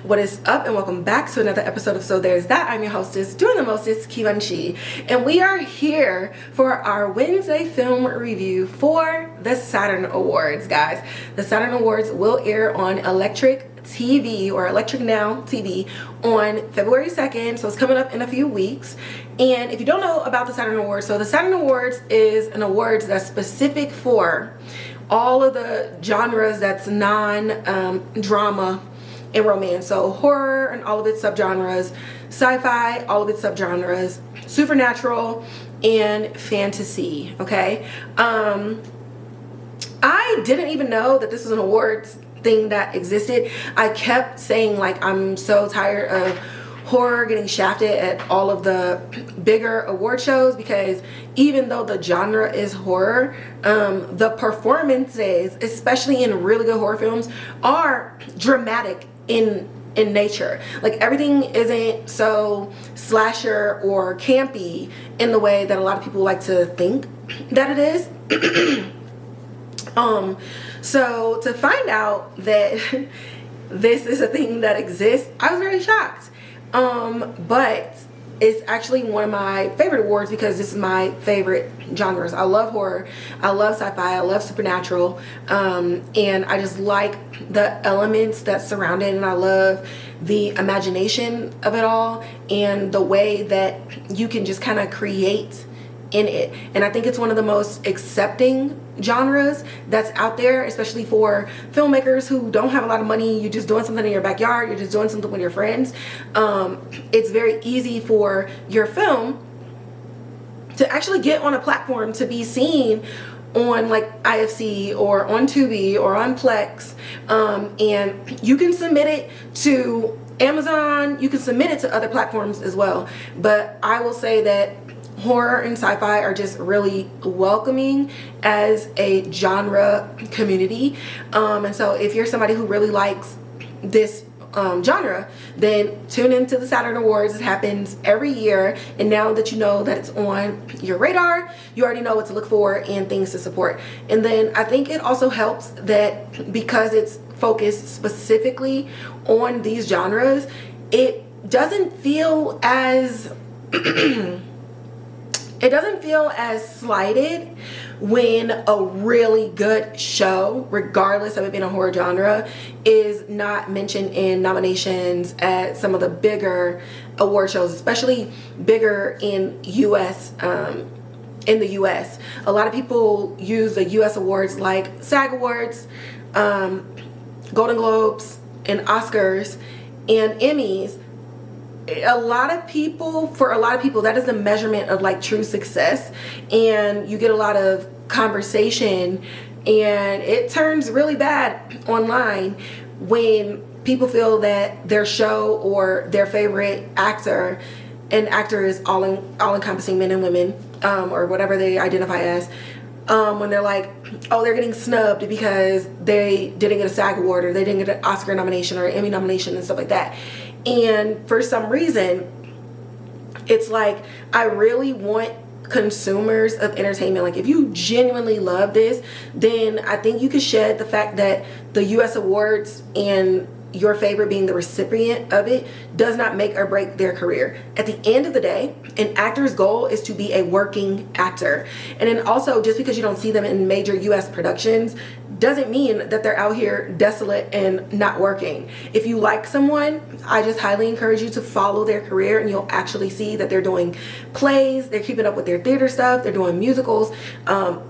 What is up, and welcome back to another episode of So There's That. I'm your hostess, doing the mostest, Kivanchi, and we are here for our Wednesday film review for the Saturn Awards, guys. The Saturn Awards will air on Electric TV or Electric Now TV on February 2nd, so it's coming up in a few weeks. And if you don't know about the Saturn Awards, so the Saturn Awards is an awards that's specific for all of the genres that's non-drama and romance. So horror and all of its subgenres, sci-fi, all of its subgenres, supernatural, and fantasy, okay? I didn't even know that this was an awards thing that existed. I kept saying, like, I'm so tired of horror getting shafted at all of the bigger award shows, because even though the genre is horror, the performances, especially in really good horror films, are dramatic in nature. Like, everything isn't so slasher or campy in the way that a lot of people like to think that it is. So to find out that this is a thing that exists, I was very shocked. But it's actually one of my favorite awards because this is my favorite genres. I love horror, I love sci-fi, I love supernatural, and I just like the elements that surround it, and I love the imagination of it all and the way that you can just kind of create in it. And I think it's one of the most accepting genres that's out there, especially for filmmakers who don't have a lot of money. You're just doing something in your backyard, you're just doing something with your friends. It's very easy for your film to actually get on a platform to be seen on, like, IFC or on Tubi or on Plex, and you can submit it to Amazon, you can submit it to other platforms as well. But I will say that horror and sci-fi are just really welcoming as a genre community, and so if you're somebody who really likes this genre, then tune into the Saturn Awards. It happens every year, and now that you know that it's on your radar, you already know what to look for and things to support. And then I think it also helps that because it's focused specifically on these genres, it doesn't feel as it doesn't feel as slighted when a really good show, regardless of it being a horror genre, is not mentioned in nominations at some of the bigger award shows, especially bigger in US. In the US, a lot of people use the US awards like SAG Awards, Golden Globes, and Oscars, and Emmys. For a lot of people, that is the measurement of, like, true success, and you get a lot of conversation, and it turns really bad online when people feel that their show or their favorite actor and actor is all-encompassing men and women, or whatever they identify as, when they're like, oh, they're getting snubbed because they didn't get a SAG award, or they didn't get an Oscar nomination or an Emmy nomination and stuff like that. And for some reason, it's like, I really want consumers of entertainment, like, if you genuinely love this, then I think you could shed the fact that the US awards and your favorite being the recipient of it does not make or break their career. At the end of the day, an actor's goal is to be a working actor. And then also, just because you don't see them in major US productions doesn't mean that they're out here desolate and not working. If you like someone, I just highly encourage you to follow their career, and you'll actually see that they're doing plays, they're keeping up with their theater stuff, they're doing musicals,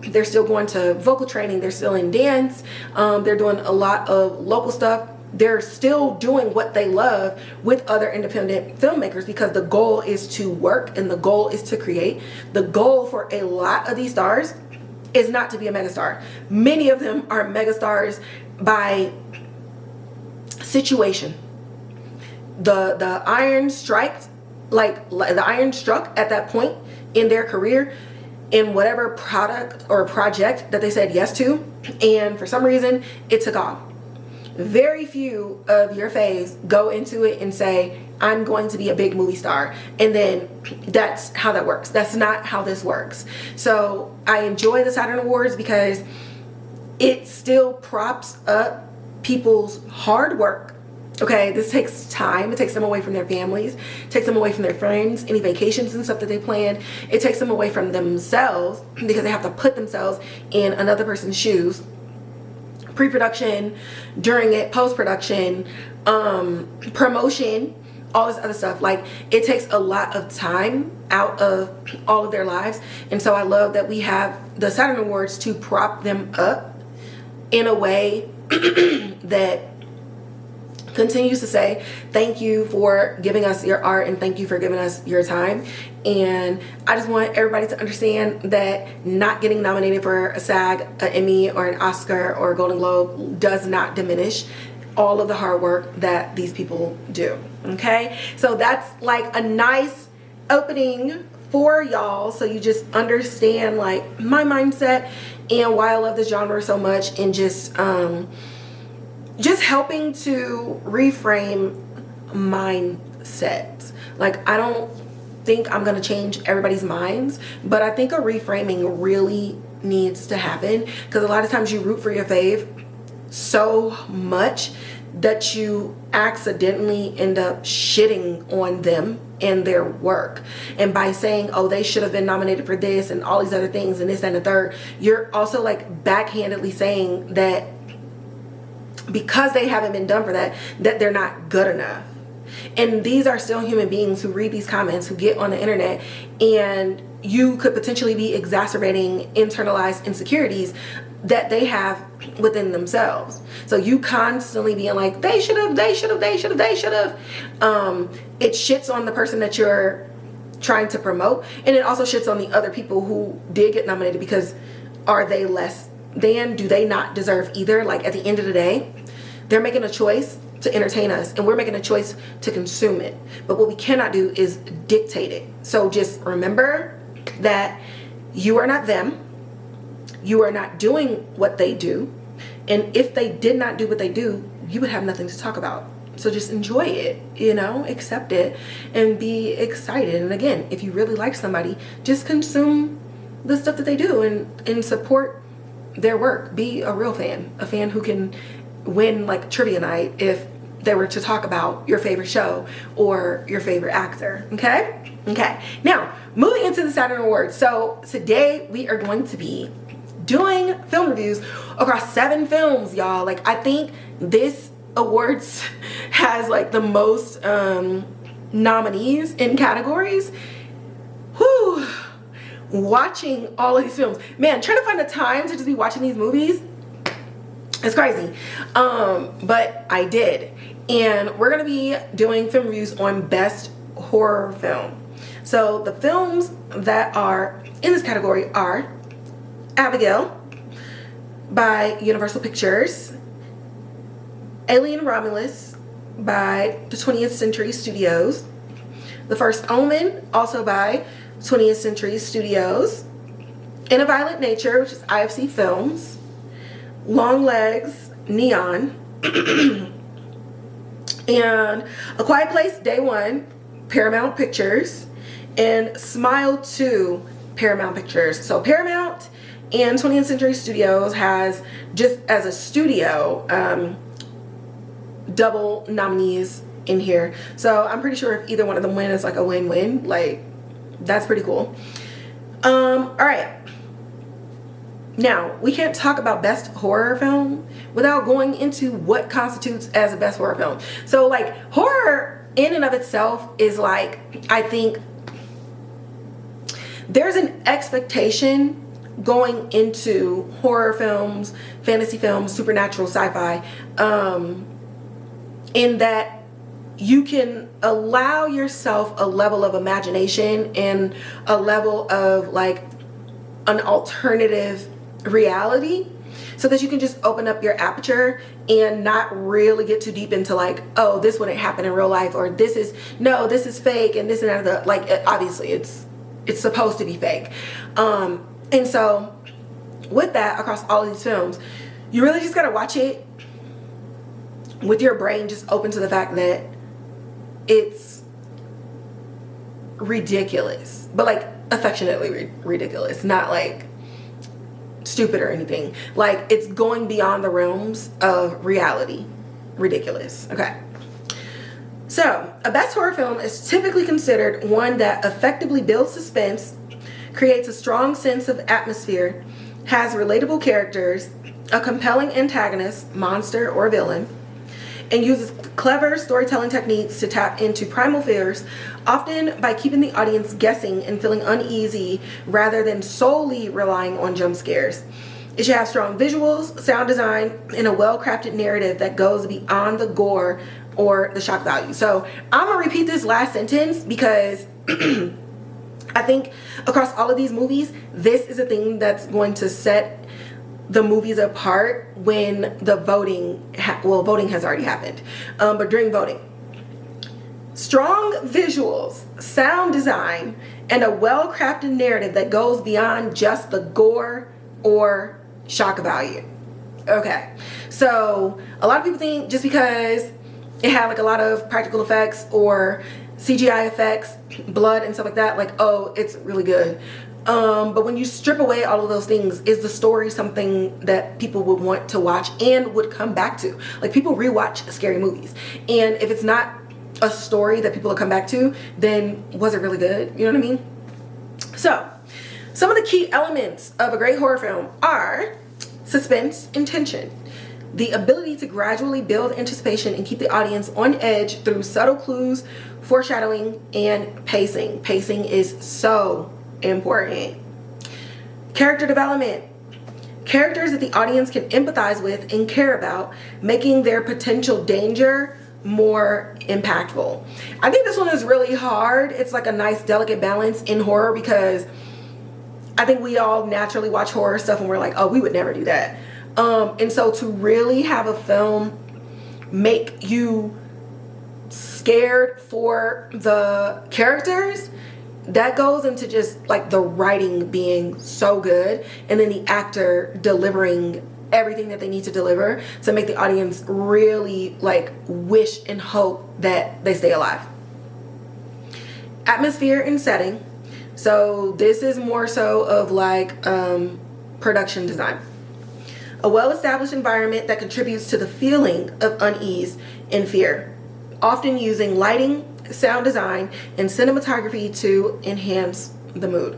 they're still going to vocal training, they're still in dance, they're doing a lot of local stuff. They're still doing what they love with other independent filmmakers, because the goal is to work and the goal is to create. The goal for a lot of these stars is not to be a megastar. Many of them are megastars by situation. The iron strike, like the iron struck at that point in their career, in whatever product or project that they said yes to, and for some reason it took off. Very few of your faves go into it and say, I'm going to be a big movie star, and then that's how that works. That's not how this works. So I enjoy the Saturn Awards because it still props up people's hard work Okay, this takes time. It takes them away from their families, takes them away from their friends, any vacations and stuff that they planned. It takes them away from themselves because they have to put themselves in another person's shoes. Pre-production, during it, post-production, promotion, all this other stuff. Like, it takes a lot of time out of all of their lives. And so I love that we have the Saturn Awards to prop them up in a way that continues to say thank you for giving us your art and thank you for giving us your time. And I just want everybody to understand that not getting nominated for a SAG, an Emmy, or an Oscar or a Golden Globe does not diminish all of the hard work that these people do. Okay, so that's like a nice opening for y'all, so you just understand like my mindset and why I love this genre so much, and just helping to reframe mindset. Like, I don't think I'm gonna change everybody's minds, but I think a reframing really needs to happen, because a lot of times you root for your fave so much that you accidentally end up shitting on them and their work. And by saying, oh, they should have been nominated for this and all these other things and this and the third, you're also like backhandedly saying that because they haven't been done for that, that they're not good enough. And these are still human beings who read these comments, who get on the internet, and you could potentially be exacerbating internalized insecurities that they have within themselves. So you constantly being like, they should have, they should have, they should have, they should have. It shits on the person that you're trying to promote, and it also shits on the other people who did get nominated, because are they less than? Do they not deserve either? Like, at the end of the day, they're making a choice to entertain us, and we're making a choice to consume it. But what we cannot do is dictate it. So just remember that you are not them. You are not doing what they do. And if they did not do what they do, you would have nothing to talk about. So just enjoy it, you know, accept it, and be excited. And again, if you really like somebody, just consume the stuff that they do and support their work. Be a real fan, a fan who can win like trivia night if they were to talk about your favorite show or your favorite actor. Okay, now moving into the Saturn Awards. So today we are going to be doing film reviews across 7 films, y'all. Like, I think this awards has like the most nominees in categories. Whew. Watching all of these films, man, trying to find the time to just be watching these movies, it's crazy. But I did. And we're gonna be doing film reviews on best horror film. So the films that are in this category are Abigail by Universal Pictures, Alien Romulus by the 20th Century Studios, The First Omen, also by 20th Century Studios, In a Violent Nature, which is IFC Films, Long Legs, Neon, and A Quiet Place Day One, Paramount Pictures, and Smile 2, Paramount Pictures. So Paramount and 20th Century Studios has, just as a studio, double nominees in here. So I'm pretty sure if either one of them win, it's like a win-win. Like, that's pretty cool. All right. Now, we can't talk about best horror film without going into what constitutes as a best horror film. So like, horror in and of itself is like, I think there's an expectation going into horror films, fantasy films, supernatural, sci-fi, in that you can allow yourself a level of imagination and a level of like an alternative reality, so that you can just open up your aperture and not really get too deep into like, oh, this wouldn't happen in real life, or this is fake, and this and that. Like, obviously it's supposed to be fake. And so with that, across all of these films, you really just gotta watch it with your brain just open to the fact that it's ridiculous, but like affectionately ridiculous, not like stupid or anything. Like, it's going beyond the realms of reality. Ridiculous. Okay. So, a best horror film is typically considered one that effectively builds suspense, creates a strong sense of atmosphere, has relatable characters, a compelling antagonist, monster, or villain, and uses clever storytelling techniques to tap into primal fears, often by keeping the audience guessing and feeling uneasy rather than solely relying on jump scares. It should have strong visuals, sound design, and a well-crafted narrative that goes beyond the gore or the shock value. So I'm gonna repeat this last sentence because I think across all of these movies, this is a thing that's going to set the movies apart when the voting, voting has already happened, but during voting. Strong visuals, sound design, and a well-crafted narrative that goes beyond just the gore or shock value. Okay, so a lot of people think just because it had like a lot of practical effects or CGI effects, blood and stuff like that, like, oh, it's really good. But when you strip away all of those things, is the story something that people would want to watch and would come back to? Like, people rewatch scary movies, and if it's not a story that people will come back to, then was it really good? You know what I mean? So, some of the key elements of a great horror film are suspense and tension, the ability to gradually build anticipation and keep the audience on edge through subtle clues, foreshadowing, and pacing. Pacing is so important. Character development. Characters that the audience can empathize with and care about, making their potential danger more impactful. I think this one is really hard. It's like a nice delicate balance in horror because I think we all naturally watch horror stuff and we're like, oh, we would never do that. And so to really have a film make you scared for the characters, that goes into just like the writing being so good, and then the actor delivering everything that they need to deliver to make the audience really like wish and hope that they stay alive. Atmosphere and setting. So this is more so of like production design. A well-established environment that contributes to the feeling of unease and fear, often using lighting, sound design, and cinematography to enhance the mood.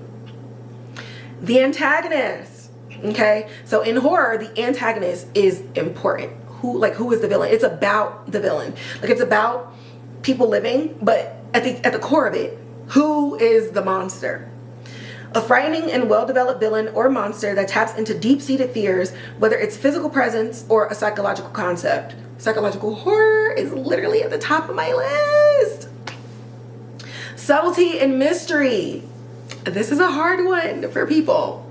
The antagonist. Okay, so in horror, the antagonist is important. Who is the villain? It's about the villain. Like, it's about people living, but at the core of it, who is the monster? A frightening and well-developed villain or monster that taps into deep-seated fears, whether it's physical presence or a psychological concept. Psychological horror is literally at the top of my list. Subtlety and mystery. This is a hard one for people.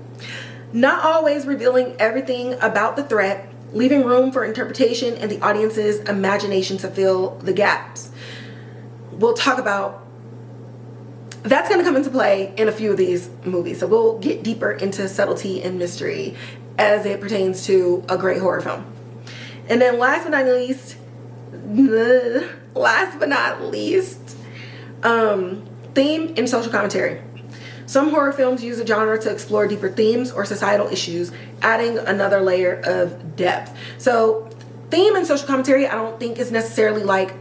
Not always revealing everything about the threat, leaving room for interpretation and the audience's imagination to fill the gaps. We'll talk about that's going to come into play in a few of these movies. So we'll get deeper into subtlety and mystery as it pertains to a great horror film. And then last but not least, theme and social commentary. Some horror films use a genre to explore deeper themes or societal issues, adding another layer of depth. So theme and social commentary, I don't think is necessarily like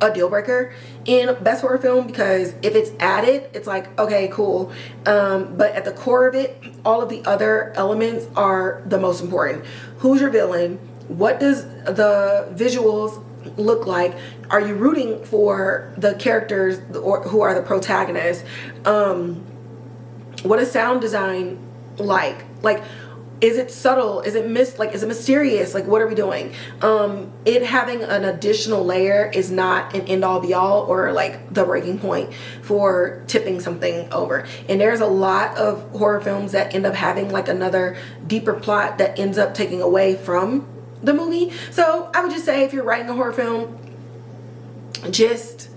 a deal breaker in best horror film, because if it's added, it's like, okay, cool. But at the core of it, all of the other elements are the most important. Who's your villain? What does the visuals look like? Are you rooting for the characters who are the protagonists? What is sound design like? Like, is it subtle? Is it is it mysterious? Like, what are we doing? It having an additional layer is not an end all be all or like the breaking point for tipping something over. And there's a lot of horror films that end up having like another deeper plot that ends up taking away from the movie. So I would just say, if you're writing a horror film, just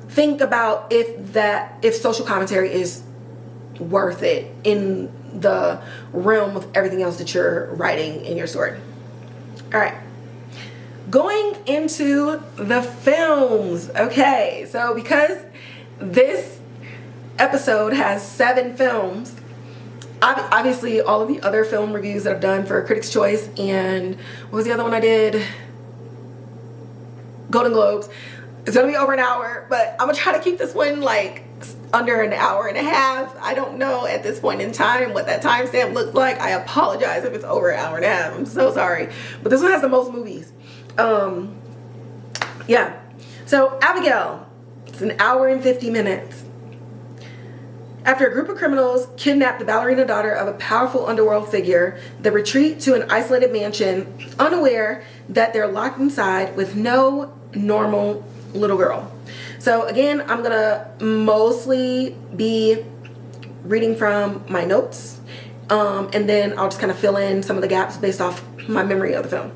think about if social commentary is worth it in the realm of everything else that you're writing in your story. All right, going into the films. Okay, so because this episode has 7 films, obviously all of the other film reviews that I've done for Critics' Choice and what was the other one I did? Golden Globes. It's gonna be over an hour, but I'm gonna try to keep this one like under an hour and a half. I don't know at this point in time what that timestamp looks like. I apologize if it's over an hour and a half. I'm so sorry. But this one has the most movies. Yeah. So Abigail, it's an hour and 50 minutes. After a group of criminals kidnap the ballerina daughter of a powerful underworld figure, they retreat to an isolated mansion, unaware that they're locked inside with no normal little girl. So again, I'm gonna mostly be reading from my notes, and then I'll just kind of fill in some of the gaps based off my memory of the film.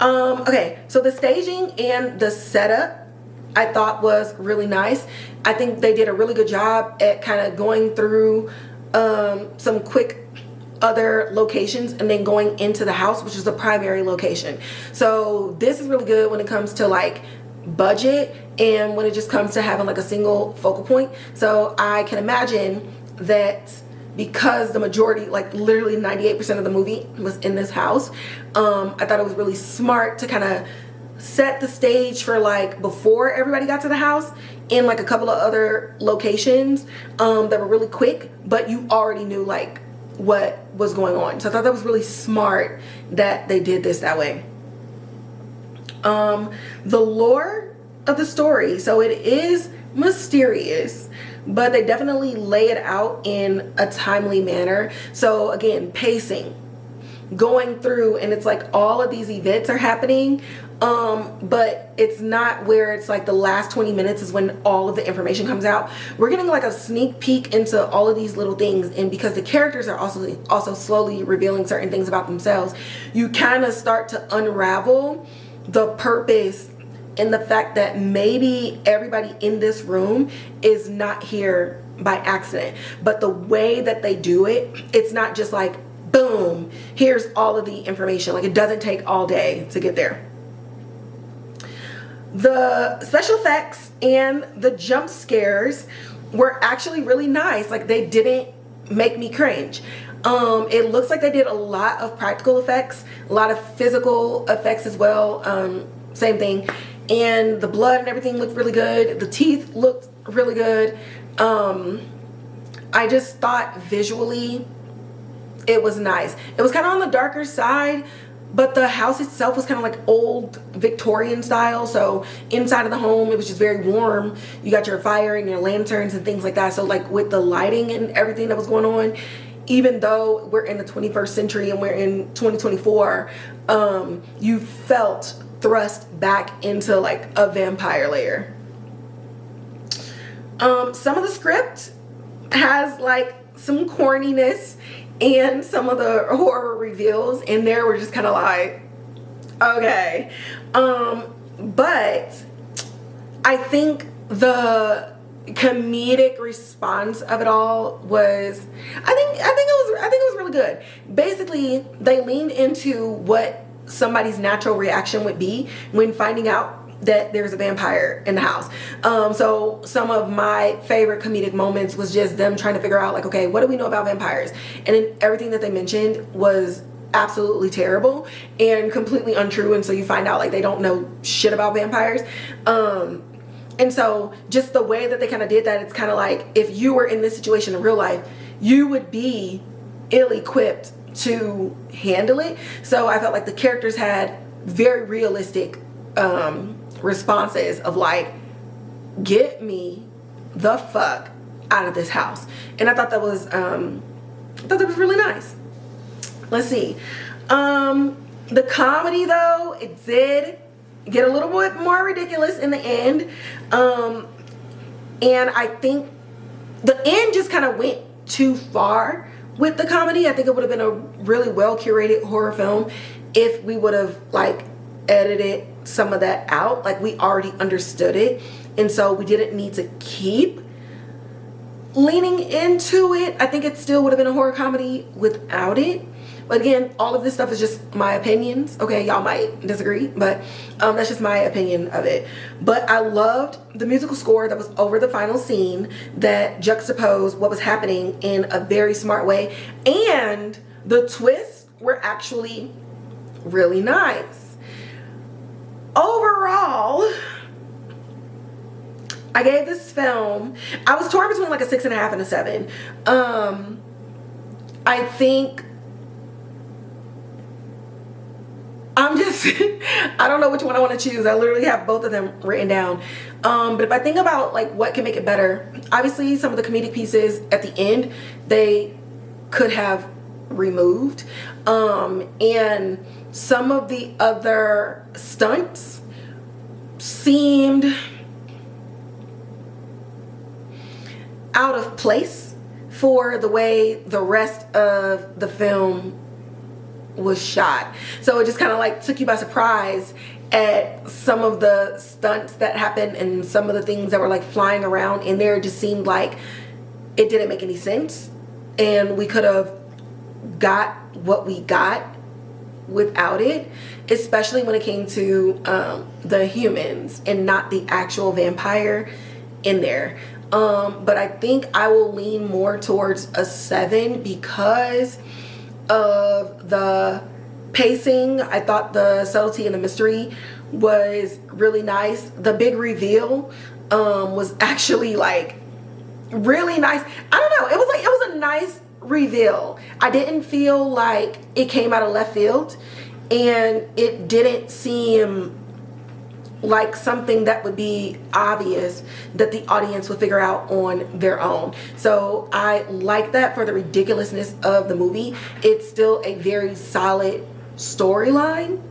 Okay, so the staging and the setup I thought was really nice. I think they did a really good job at kind of going through some quick other locations and then going into the house, which is the primary location. So this is really good when it comes to like budget and when it just comes to having like a single focal point. So I can imagine that because the majority, like literally 98% of the movie was in this house, I thought it was really smart to kind of set the stage for like before everybody got to the house in like a couple of other locations that were really quick, but you already knew like what was going on. So I thought that was really smart that they did this that way. The lore of the story, so it is mysterious, but they definitely lay it out in a timely manner. So again, pacing, going through, and it's like all of these events are happening, but it's not where it's like the last 20 minutes is when all of the information comes out. We're getting like a sneak peek into all of these little things, and because the characters are also slowly revealing certain things about themselves, you kind of start to unravel the purpose and the fact that maybe everybody in this room is not here by accident. But the way that they do it, it's not just like boom, here's all of the information. Like it doesn't take all day to get there. The special effects and the jump scares were actually really nice. Like they didn't make me cringe. It looks like they did a lot of practical effects, a lot of physical effects as well. Same thing. And the blood and everything looked really good. The teeth looked really good. I just thought visually it was nice. It was kind of on the darker side, but the house itself was kind of like old Victorian style. So inside of the home, it was just very warm. You got your fire and your lanterns and things like that. So like with the lighting and everything that was going on, even though we're in the 21st century and we're in 2024, you felt thrust back into like a vampire layer. Some of the script has like some corniness, and some of the horror reveals in there were just kind of like, okay. But I think the comedic response of it all was, I think it was really good. Basically, they leaned into what somebody's natural reaction would be when finding out that there's a vampire in the house. So some of my favorite comedic moments was just them trying to figure out like, okay, what do we know about vampires? And then everything that they mentioned was absolutely terrible and completely untrue. And so you find out like they don't know shit about vampires. And so just the way that they kind of did that, it's kind of like if you were in this situation in real life, you would be ill-equipped to handle it. So I felt like the characters had very realistic responses of like, get me the fuck out of this house. And I thought that was really nice. Let's see. The comedy though, it did get a little bit more ridiculous in the end. And I think the end just kind of went too far with the comedy. I think it would have been a really well curated horror film if we would have like edited some of that out. Like we already understood it, and so we didn't need to keep leaning into it. I think it still would have been a horror comedy without it. But again, all of this stuff is just my opinions. Okay, y'all might disagree, but that's just my opinion of it. But I loved the musical score that was over the final scene that juxtaposed what was happening in a very smart way. And the twists were actually really nice. overall, I gave this film, I was torn between like a 6.5 and a 7. I think I'm just I don't know which one I want to choose. I literally have both of them written down. But if I think about like what can make it better, obviously some of the comedic pieces at the end they could have removed, and some of the other stunts seemed out of place for the way the rest of the film was shot. So it just kind of like took you by surprise at some of the stunts that happened and some of the things that were like flying around in there. It just seemed like it didn't make any sense, and we could have got what we got without it, especially when it came to the humans and not the actual vampire in there. But I think I will lean more towards a 7 because of the pacing. I thought the subtlety and the mystery was really nice. The big reveal was actually like really nice. I don't know, it was a nice reveal. I didn't feel like it came out of left field, and it didn't seem like something that would be obvious that the audience would figure out on their own. So I like that for the ridiculousness of the movie. It's still a very solid storyline,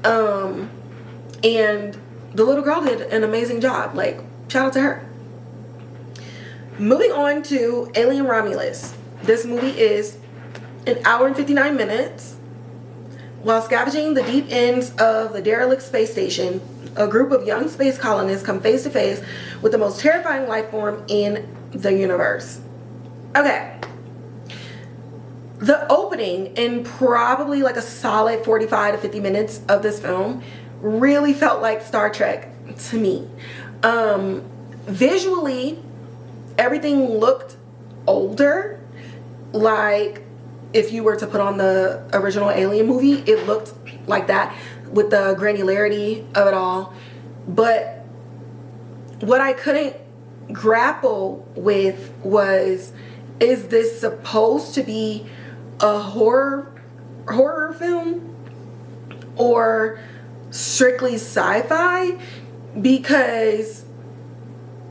and the little girl did an amazing job. Like, shout out to her. Moving on to Alien Romulus. This movie is an hour and 59 minutes. While scavenging the deep ends of the derelict space station, a group of young space colonists come face to face with the most terrifying life form in the universe. Okay. The opening and probably like a solid 45 to 50 minutes of this film really felt like Star Trek to me. Visually, everything looked older. Like if you were to put on the original Alien movie, it looked like that with the granularity of it all. But what I couldn't grapple with was, is this supposed to be a horror film or strictly sci-fi? Because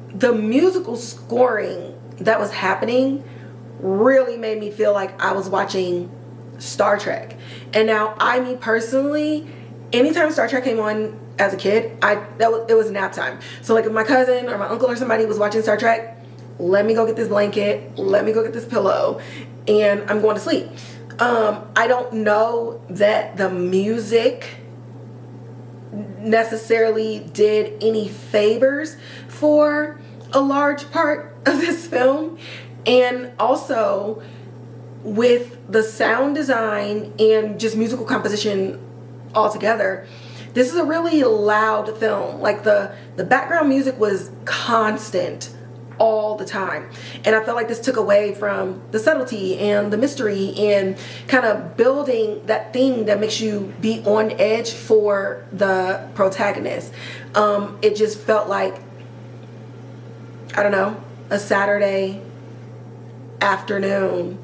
the musical scoring that was happening really made me feel like I was watching Star Trek. And now me personally, anytime Star Trek came on as a kid, it was nap time. So like if my cousin or my uncle or somebody was watching Star Trek, let me go get this blanket, let me go get this pillow, and I'm going to sleep. I don't know that the music necessarily did any favors for a large part of this film. And also with the sound design and just musical composition altogether, this is a really loud film. Like the background music was constant all the time, and I felt like this took away from the subtlety and the mystery and kind of building that thing that makes you be on edge for the protagonist. It just felt like, I don't know, a Saturday afternoon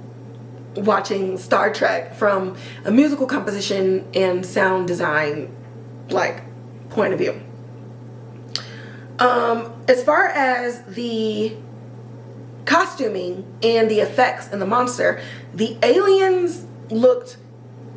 watching Star Trek from a musical composition and sound design like point of view. As far as the costuming and the effects and the monster, the aliens looked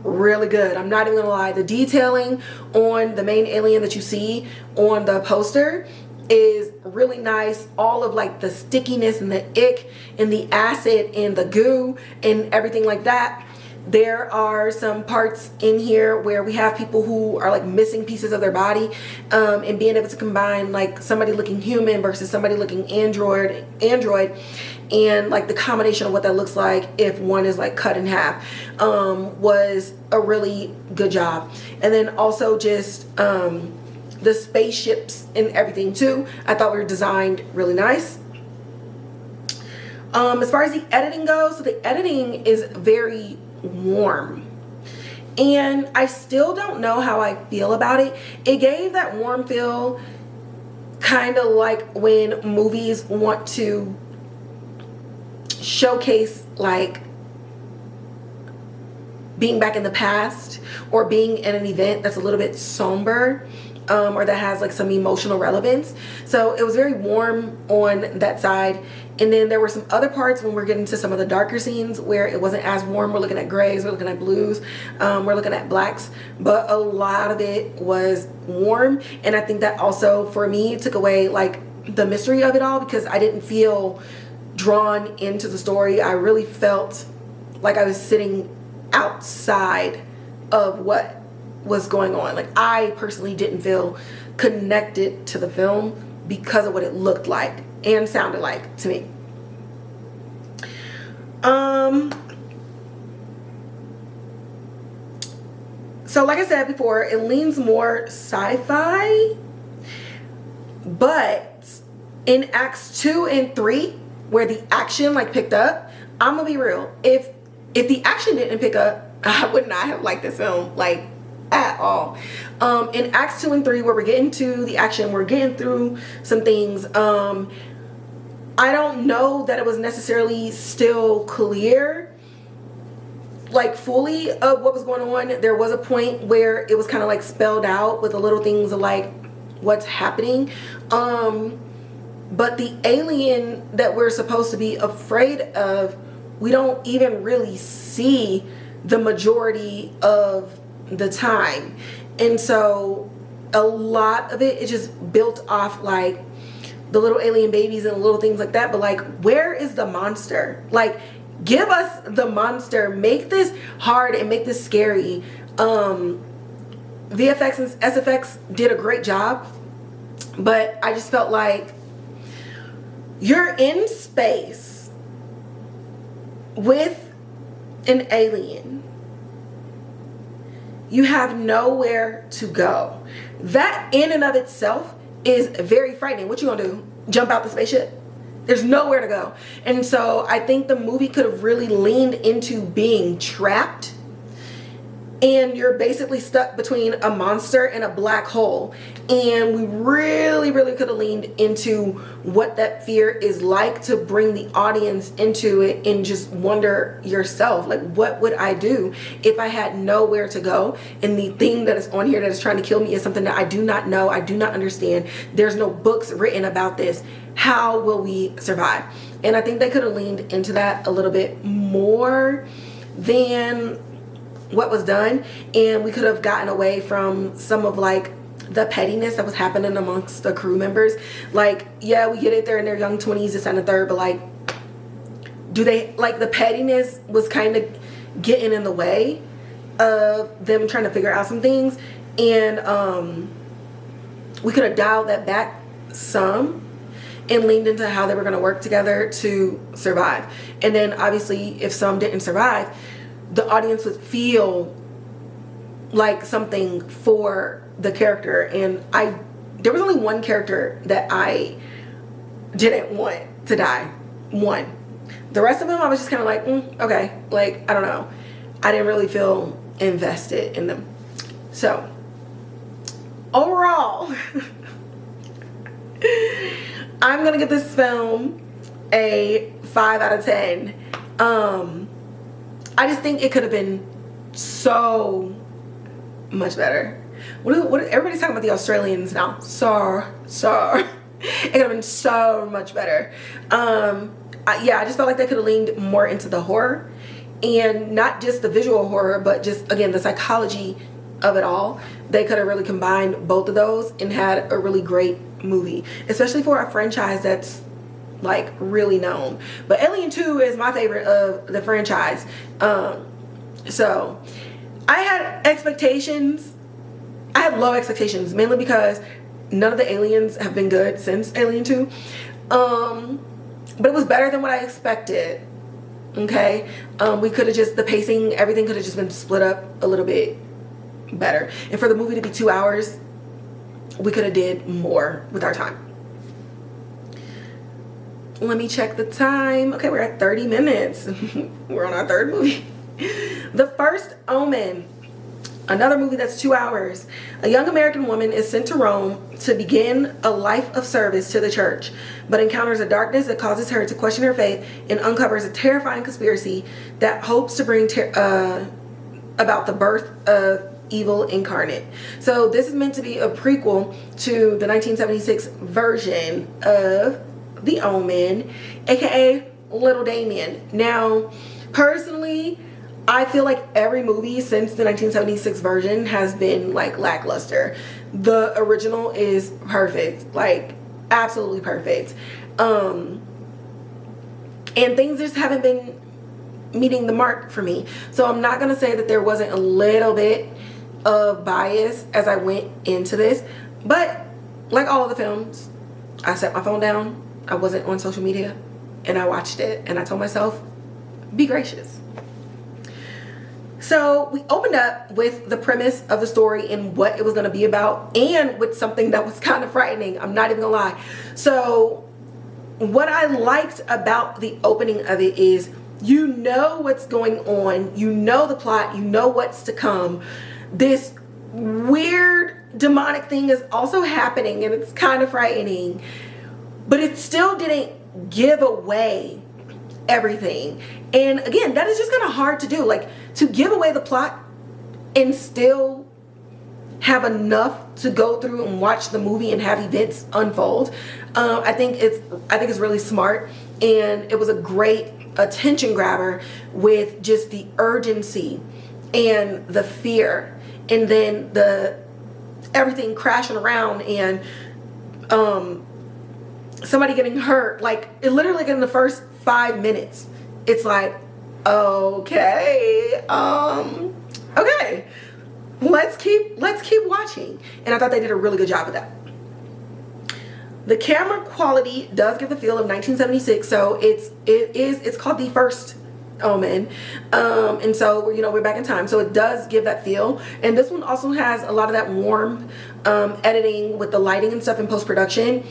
really good. I'm not even gonna lie. The detailing on the main alien that you see on the poster is really nice. All of like the stickiness and the ick and the acid and the goo and everything like that. There are some parts in here where we have people who are like missing pieces of their body, and being able to combine like somebody looking human versus somebody looking android, and like the combination of what that looks like if one is like cut in half, was a really good job. And then also just the spaceships and everything too, I thought were designed really nice. As far as the editing goes, so the editing is very warm, And I still don't know how I feel about it. It gave that warm feel, kind of like when movies want to showcase like being back in the past or being in an event that's a little bit somber, or that has like some emotional relevance. So it was very warm on that side. And then there were some other parts when we're getting to some of the darker scenes where it wasn't as warm. We're looking at grays, we're looking at blues, we're looking at blacks, but a lot of it was warm. And I think that also for me took away like the mystery of it all, because I didn't feel drawn into the story. I really felt like I was sitting outside of what was going on. Like I personally didn't feel connected to the film because of what it looked like and sounded like to me. So like I said before, it leans more sci-fi, but in acts 2 and 3 where the action like picked up, I'm gonna be real, if the action didn't pick up, I would not have liked this film like at all. In acts 2 and 3 where we're getting to the action, we're getting through some things. I don't know that it was necessarily still clear like fully of what was going on. There was a point where it was kind of like spelled out with the little things of like what's happening. But the alien that we're supposed to be afraid of, we don't even really see the majority of the time. And so a lot of it is just built off like the little alien babies and little things like that. But like, where is the monster? Like, give us the monster. Make this hard and make this scary. VFX and SFX did a great job, but I just felt like you're in space with an alien. You have nowhere to go. That in and of itself is very frightening. What you gonna do? Jump out the spaceship? There's nowhere to go. And so I think the movie could have really leaned into being trapped, and you're basically stuck between a monster and a black hole. And we really, really could have leaned into what that fear is like to bring the audience into it and just wonder yourself, like, what would I do if I had nowhere to go? And the thing that is on here that is trying to kill me is something that I do not know, I do not understand. There's no books written about this. How will we survive? And I think they could have leaned into that a little bit more than what was done, and we could have gotten away from some of like the pettiness that was happening amongst the crew members. Like, yeah, we get it, they're in their young 20s, this and the third, but like, do they, like, the pettiness was kind of getting in the way of them trying to figure out some things. And we could have dialed that back some and leaned into how they were going to work together to survive. And then obviously if some didn't survive, the audience would feel like something for the character. And there was only one character that I didn't want to die. One. The rest of them I was just kind of like, okay, like, I don't know. I didn't really feel invested in them. So overall, I'm gonna give this film a 5 out of 10. I just think it could have been so much better. What everybody's talking about the Australians now. It could have been so much better. Yeah, I just felt like they could have leaned more into the horror, and not just the visual horror, but just, again, the psychology of it all. They could have really combined both of those and had a really great movie, especially for a franchise that's like really known. But Alien 2 is my favorite of the franchise. So I had expectations. I had low expectations, mainly because none of the aliens have been good since Alien 2. But it was better than what I expected. Okay. We could have just, the pacing, everything could have just been split up a little bit better. And for the movie to be 2 hours, we could have did more with our time. Let me check the time. Okay, we're at 30 minutes. We're on our third movie. The First Omen. Another movie that's 2 hours. A young American woman is sent to Rome to begin a life of service to the church, but encounters a darkness that causes her to question her faith and uncovers a terrifying conspiracy that hopes to bring about the birth of evil incarnate. So this is meant to be a prequel to the 1976 version of The Omen, aka Little Damien. Now, personally, I feel like every movie since the 1976 version has been like lackluster. The original is perfect, like absolutely perfect. And things just haven't been meeting the mark for me. So I'm not gonna say that there wasn't a little bit of bias as I went into this, but like all of the films, I set my phone down, I wasn't on social media, and I watched it, and I told myself, be gracious. So we opened up with the premise of the story and what it was going to be about, and with something that was kind of frightening. I'm not even gonna lie. So what I liked about the opening of it is, you know what's going on, you know the plot, you know what's to come. This weird demonic thing is also happening, and it's kind of frightening, but it still didn't give away everything. And again, that is just kind of hard to do, like to give away the plot and still have enough to go through and watch the movie and have events unfold. I think it's really smart, and it was a great attention grabber with just the urgency and the fear, and then the everything crashing around, and somebody getting hurt. Like, it literally in the first 5 minutes, it's like, okay, okay, let's keep watching. And I thought they did a really good job of that. The camera quality does give the feel of 1976, so it's called the First Omen, and so we're back in time, so it does give that feel. And this one also has a lot of that warm editing with the lighting and stuff in post-production,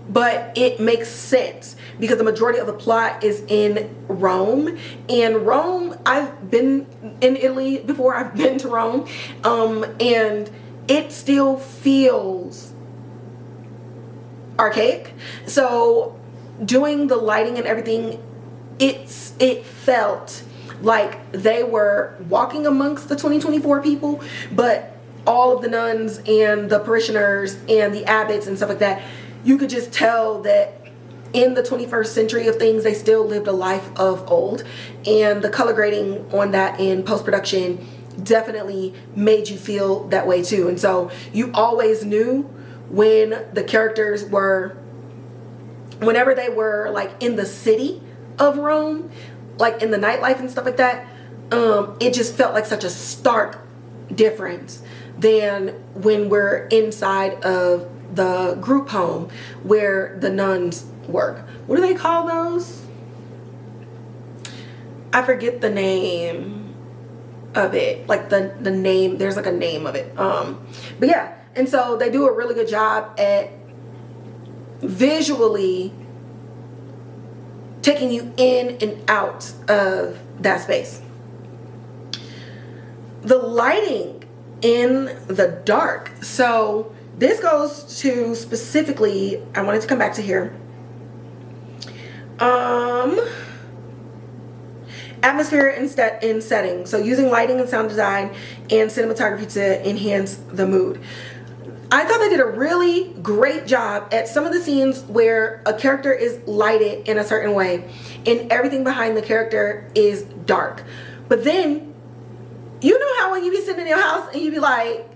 but it makes sense because the majority of the plot is in Rome. And Rome, I've been in Italy before, I've been to Rome, and it still feels archaic. So doing the lighting and everything, it felt like they were walking amongst the 2024 people, but all of the nuns and the parishioners and the abbots and stuff like that, you could just tell that in the 21st century of things, they still lived a life of old. And the color grading on that in post-production definitely made you feel that way too. And so you always knew when the characters were, whenever they were like in the city of Rome, like in the nightlife and stuff like that, it just felt like such a stark difference than when we're inside of the group home where the nuns work. What do they call those? I forget the name of it. Like the name, there's like a name of it. But yeah, and so they do a really good job at visually taking you in and out of that space. The lighting in the dark. So this goes to specifically, I wanted to come back to here. Atmosphere and setting. So using lighting and sound design and cinematography to enhance the mood. I thought they did a really great job at some of the scenes where a character is lighted in a certain way and everything behind the character is dark. But then, you know how when you be sitting in your house and you be like,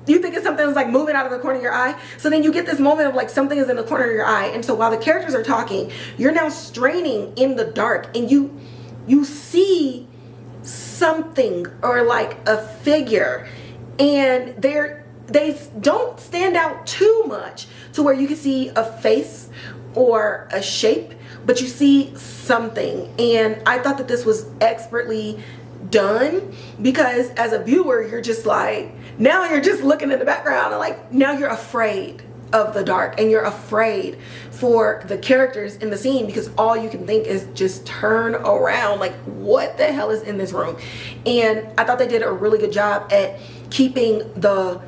you think something's like moving out of the corner of your eye? So then you get this moment of like something is in the corner of your eye. And so while the characters are talking, you're now straining in the dark and you see something or like a figure, and they don't stand out too much to where you can see a face or a shape, but you see something. And I thought that this was expertly done, because as a viewer, you're just like, now you're just looking at the background and like, now you're afraid of the dark, and you're afraid for the characters in the scene because all you can think is just turn around, like what the hell is in this room. And I thought they did a really good job at keeping the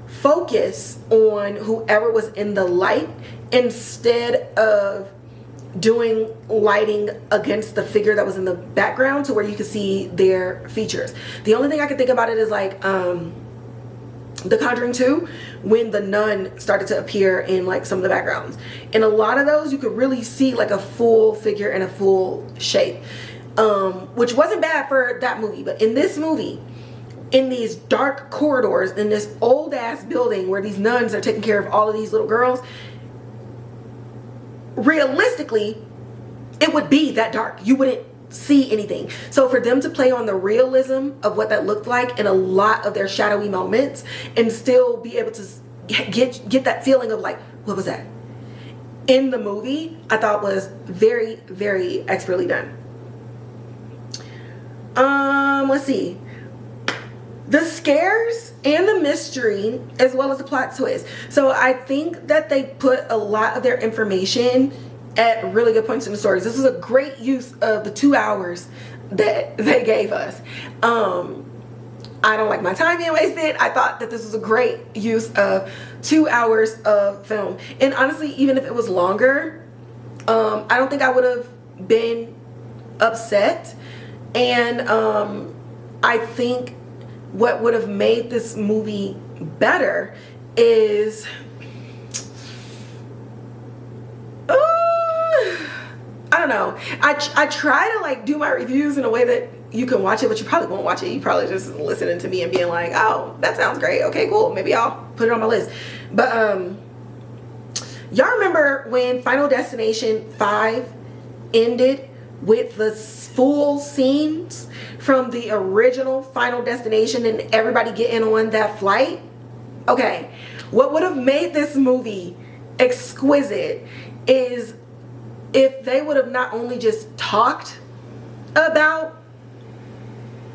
focus on whoever was in the light instead of doing lighting against the figure that was in the background to where you could see their features. The only thing I could think about it is like The Conjuring 2, when the nun started to appear in like some of the backgrounds. In a lot of those you could really see like a full figure and a full shape, which wasn't bad for that movie. But in this movie, in these dark corridors, in this old ass building where these nuns are taking care of all of these little girls, realistically it would be that dark. You wouldn't see anything. So for them to play on the realism of what that looked like in a lot of their shadowy moments and still be able to get that feeling of like, what was that in the movie, I thought was very, very expertly done. Let's see. The scares and the mystery as well as the plot twist. So I think that they put a lot of their information at really good points in the stories. This was a great use of the 2 hours that they gave us. I don't like my time being wasted. I thought that this was a great use of 2 hours of film. And honestly, even if it was longer, I don't think I would have been upset. And I think what would have made this movie better is I don't know. I try to like do my reviews in a way that you can watch it, but you probably won't watch it. You probably just listening to me and being like, oh, that sounds great. Okay, cool. Maybe I'll put it on my list. But y'all remember when Final Destination 5 ended with the full scenes from the original Final Destination and everybody getting on that flight? Okay, what would have made this movie exquisite is if they would have not only just talked about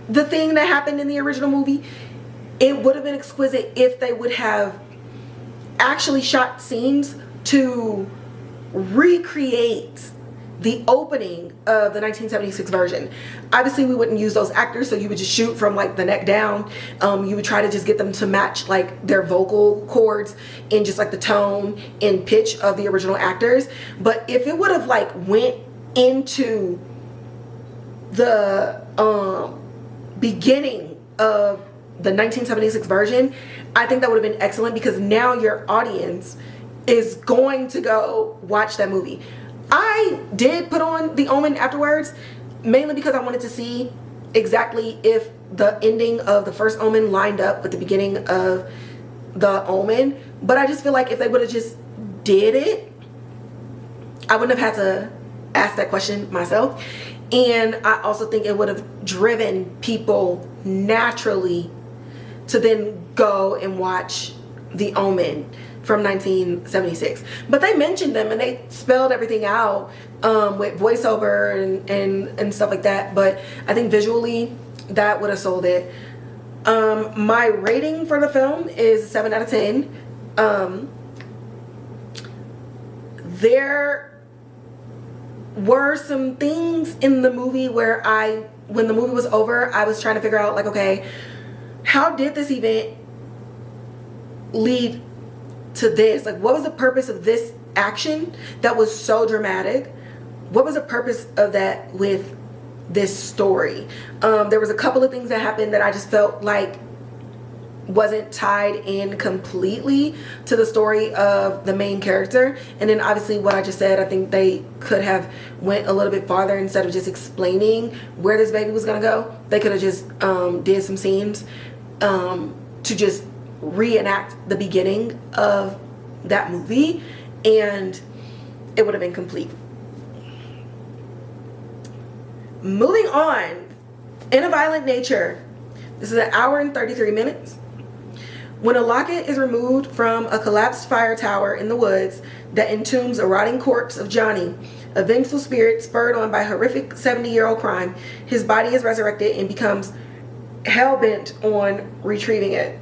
the thing that happened in the original movie, it would have been exquisite if they would have actually shot scenes to recreate the opening of the 1976 version. Obviously we wouldn't use those actors, so you would just shoot from like the neck down. You would try to just get them to match like their vocal cords and just like the tone and pitch of the original actors. But if it would have like went into the beginning of the 1976 version, I think that would have been excellent, because now your audience is going to go watch that movie. I did put on The Omen afterwards, mainly because I wanted to see exactly if the ending of the First Omen lined up with the beginning of The Omen. But I just feel like if they would have just did it, I wouldn't have had to ask that question myself. And I also think it would have driven people naturally to then go and watch The Omen from 1976. But they mentioned them and they spelled everything out with voiceover and stuff like that. But I think visually that would have sold it. My rating for the film is 7 out of 10. There were some things in the movie where when the movie was over, I was trying to figure out like, okay, how did this event lead to this? Like, what was the purpose of this action that was so dramatic? What was the purpose of that with this story? There was a couple of things that happened that I just felt like wasn't tied in completely to the story of the main character. And then obviously what I just said, I think they could have went a little bit farther. Instead of just explaining where this baby was gonna go, they could have just did some scenes to just reenact the beginning of that movie, and it would have been complete. Moving on, In a Violent Nature. This is 1 hour and 33 minutes. When a locket is removed from a collapsed fire tower in the woods that entombs a rotting corpse of Johnny, a vengeful spirit spurred on by horrific 70-year-old crime, his body is resurrected and becomes hell-bent on retrieving it.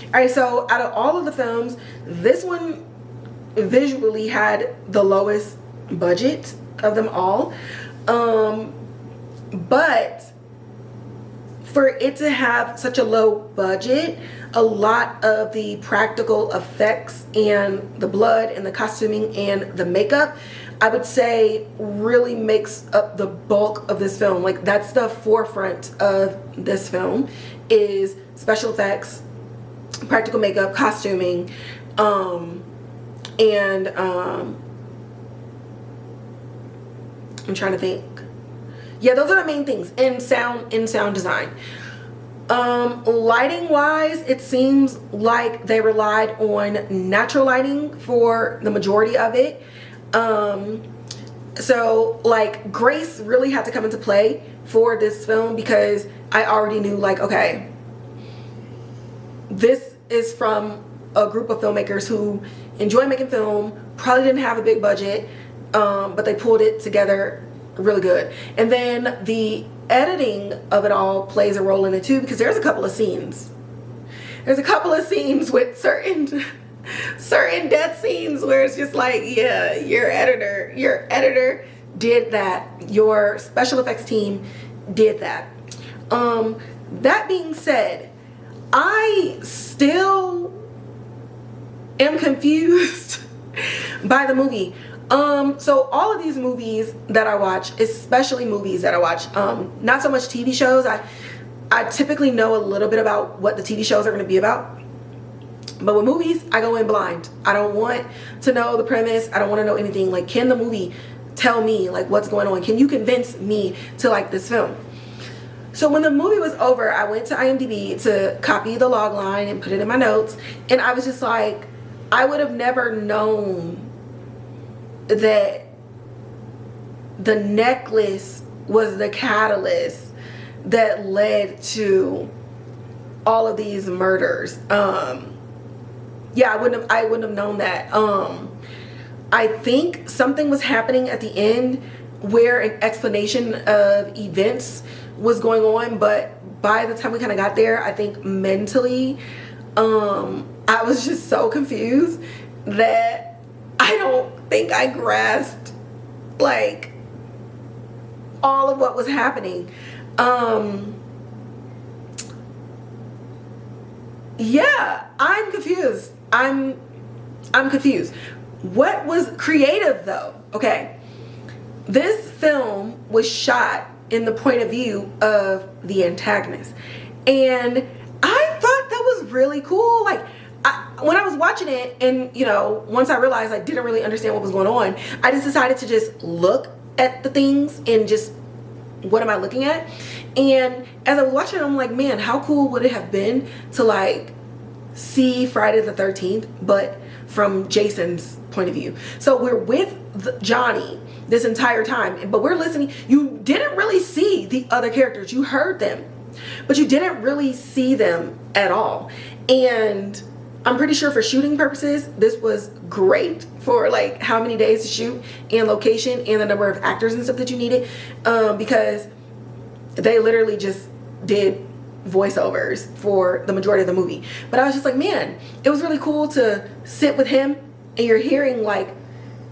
Alright, so out of all of the films, this one visually had the lowest budget of them all. But for it to have such a low budget, a lot of the practical effects and the blood and the costuming and the makeup, I would say, really makes up the bulk of this film. Like, that's the forefront of this film, is special effects, practical makeup, costuming, and I'm trying to think. Yeah, those are the main things in sound design. Lighting wise, it seems like they relied on natural lighting for the majority of it. So like grace really had to come into play for this film, because I already knew, like, okay, this is from a group of filmmakers who enjoy making film, probably didn't have a big budget, but they pulled it together really good. And then the editing of it all plays a role in it too, because there's a couple of scenes with certain death scenes where it's just like, yeah, your editor did that, your special effects team did that. That being said, I still am confused by the movie. So all of these movies that I watch, especially movies that I watch, not so much TV shows. I typically know a little bit about what the TV shows are going to be about. But with movies, I go in blind. I don't want to know the premise. I don't want to know anything. Like, can the movie tell me, like, what's going on? Can you convince me to like this film? So when the movie was over, I went to IMDb to copy the log line and put it in my notes. And I was just like, I would have never known that the necklace was the catalyst that led to all of these murders. Yeah, I wouldn't have known that. I think something was happening at the end where an explanation of events was going on, but by the time we kind of got there, I think mentally, I was just so confused that I don't think I grasped like all of what was happening. Yeah, I'm confused. I'm confused. What was creative though? Okay, this film was shot in the point of view of the antagonist, and I thought that was really cool. Like, when I was watching it, and you know, once I realized I didn't really understand what was going on, I just decided to just look at the things and just, what am I looking at? And as I was watching it, I'm like, man, how cool would it have been to like see Friday the 13th, but from Jason's point of view. So we're with Johnny this entire time, but we're listening. You didn't really see the other characters. You heard them, but you didn't really see them at all. And I'm pretty sure for shooting purposes, this was great for like how many days to shoot and location and the number of actors and stuff that you needed, because they literally just did voiceovers for the majority of the movie. But I was just like, man, it was really cool to sit with him and you're hearing like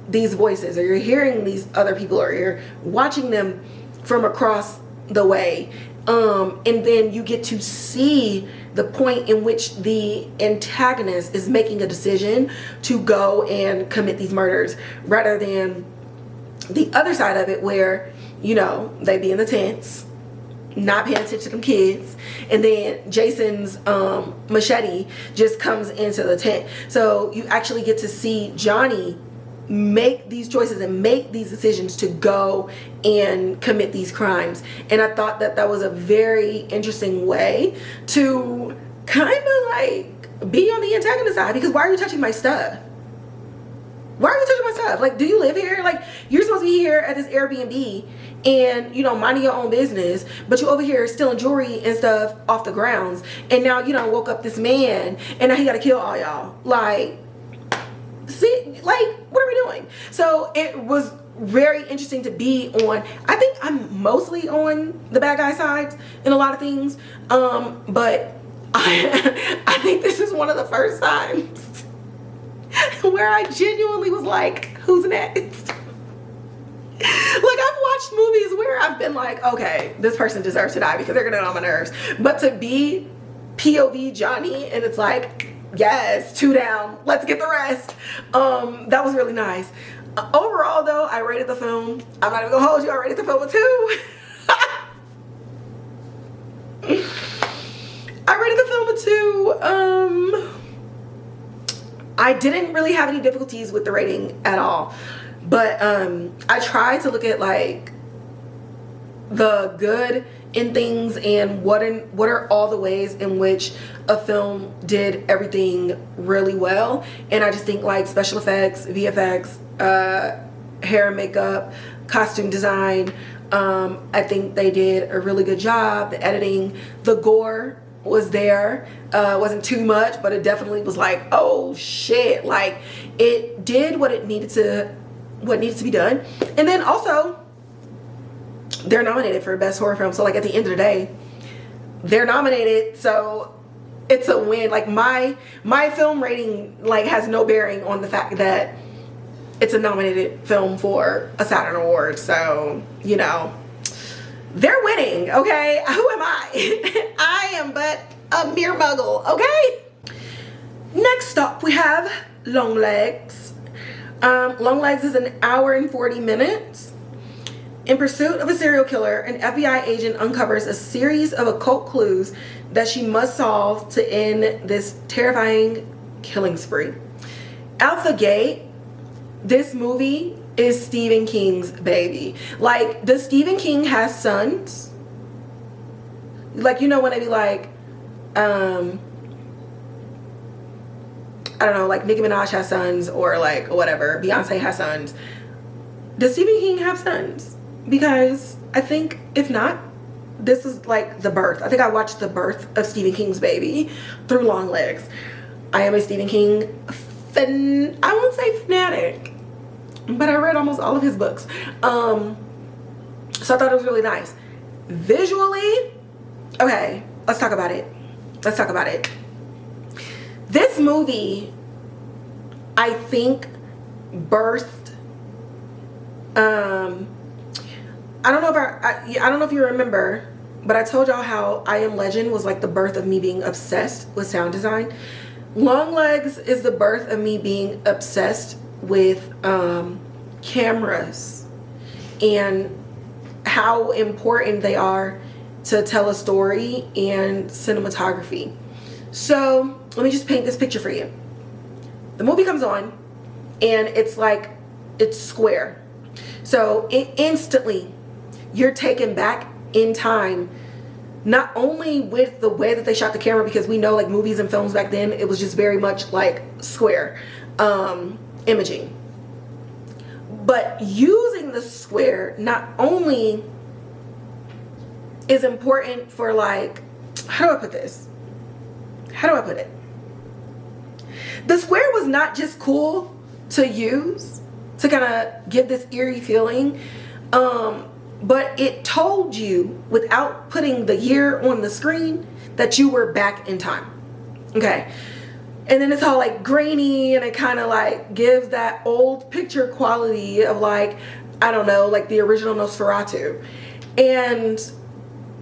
these voices, or you're hearing these other people, or you're watching them from across the way. And then you get to see the point in which the antagonist is making a decision to go and commit these murders, rather than the other side of it where, you know, they be in the tents, not paying attention to them kids, and then Jason's machete just comes into the tent. So you actually get to see Johnny make these choices and make these decisions to go and commit these crimes. And I thought that that was a very interesting way to kind of like be on the antagonist side, because why are you touching my stuff? Why are you touching my stuff? Like, do you live here? Like, you're supposed to be here at this Airbnb and, you know, minding your own business, but you over here stealing jewelry and stuff off the grounds, and now you done woke up this man and now he gotta kill all y'all. Like, see, like, what are we doing? So it was very interesting to be on. I think I'm mostly on the bad guy side in a lot of things, but I think this is one of the first times where I genuinely was like, who's next? Like, I've watched movies where I've been like, okay, this person deserves to die because they're gonna get on my nerves. But to be POV Johnny and it's like, yes, 2 down, let's get the rest. That was really nice. Overall though, I rated the film, I'm not even gonna hold you, I rated the film a 2. I rated the film a 2. I didn't really have any difficulties with the rating at all. But I tried to look at like the good in things and what are all the ways in which a film did everything really well. And I just think like special effects, VFX, hair and makeup, costume design, I think they did a really good job. The editing, the gore was there. It wasn't too much, but it definitely was like, oh shit, like it did what needs to be done. And then also they're nominated for best horror film, so like at the end of the day they're nominated, so it's a win. Like my film rating like has no bearing on the fact that it's a nominated film for a Saturn award. So you know, they're winning, okay? Who am I? I am but a mere muggle, okay? Next up we have Longlegs. Longlegs is 1 hour and 40 minutes. In pursuit of a serial killer, an FBI agent uncovers a series of occult clues that she must solve to end this terrifying killing spree. Out the gate, this movie is Stephen King's baby. Like, does Stephen King has sons? Like, you know when they be like, I don't know, like Nicki Minaj has sons or like whatever, Beyonce has sons. Does Stephen King have sons? Because I think if not, this is like the birth. I think I watched the birth of Stephen King's baby through Longlegs. I am a Stephen King I won't say fanatic, but I read almost all of his books. So I thought it was really nice. Visually, okay, let's talk about it. This movie, I think, birthed, I don't know if you remember, but I told y'all how I Am Legend was like the birth of me being obsessed with sound design. Longlegs is the birth of me being obsessed with cameras and how important they are to tell a story and cinematography. So let me just paint this picture for you. The movie comes on and it's like, it's square. So instantly you're taken back in time, not only with the way that they shot the camera, because we know like movies and films back then, it was just very much like square imaging. But using the square not only is important for like, how do I put this? How do I put it? The square was not just cool to use to kind of give this eerie feeling, but it told you without putting the year on the screen that you were back in time. Okay. And then it's all like grainy and it kind of like gives that old picture quality of like, I don't know, like the original Nosferatu. And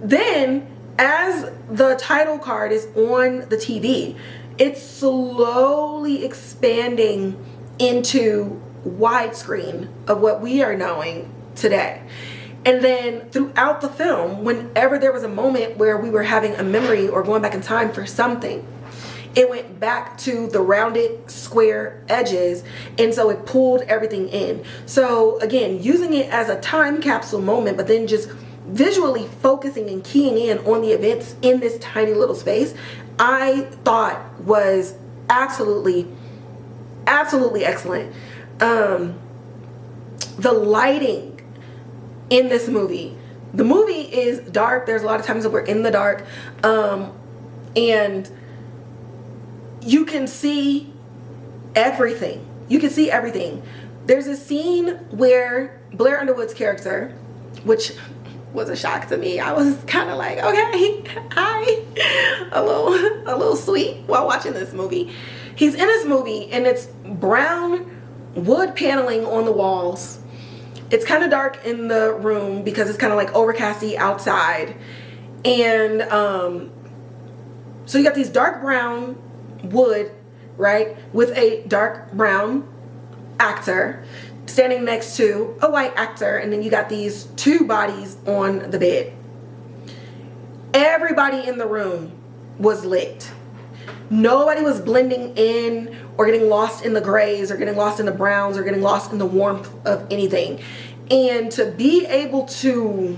then as the title card is on the TV, it's slowly expanding into widescreen of what we are knowing today. And then throughout the film, whenever there was a moment where we were having a memory or going back in time for something, it went back to the rounded square edges, and so it pulled everything in. So again, using it as a time capsule moment, but then just visually focusing and keying in on the events in this tiny little space, I thought was absolutely excellent. The lighting in this movie, the movie is dark. There's a lot of times that we're in the dark, and you can see everything. There's a scene where Blair Underwood's character, which was a shock to me. I was kind of like, okay, a little sweet while watching this movie. He's in this movie and it's brown wood paneling on the walls. It's kind of dark in the room because it's kind of like overcasty outside. And so you got these dark brown wood, right, with a dark brown actor standing next to a white actor, and then you got these two bodies on the bed. Everybody in the room was lit. Nobody was blending in or getting lost in the grays or getting lost in the browns or getting lost in the warmth of anything. And to be able to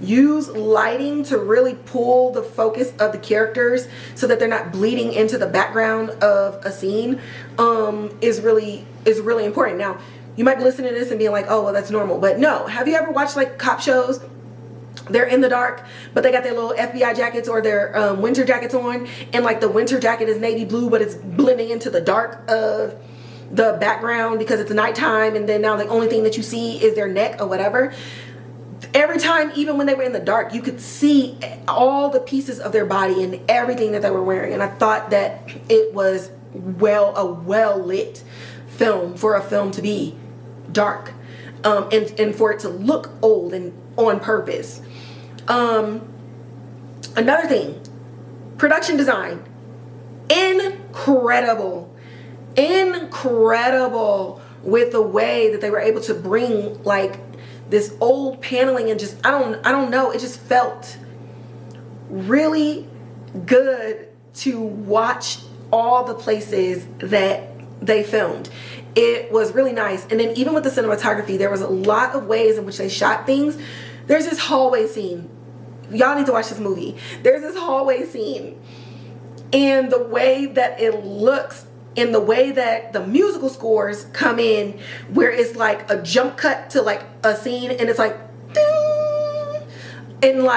use lighting to really pull the focus of the characters so that they're not bleeding into the background of a scene is really important. Now, you might be listening to this and being like, oh, well, that's normal. But no, have you ever watched like cop shows? They're in the dark, but they got their little FBI jackets or their winter jackets on, and like the winter jacket is navy blue, but it's blending into the dark of the background because it's nighttime, and then now the only thing that you see is their neck or whatever. Every time, even when they were in the dark, you could see all the pieces of their body and everything that they were wearing. And I thought that it was a well lit film for a film to be dark, and for it to look old and on purpose. Another thing, production design, incredible with the way that they were able to bring like this old paneling and just I don't know, it just felt really good to watch all the places that they filmed. It was really nice. And then even with the cinematography, there was a lot of ways in which they shot things. There's this hallway scene. Y'all need to watch this movie. There's this hallway scene, and the way that it looks, and the way that the musical scores come in, where it's like a jump cut to like a scene, and it's like ding, and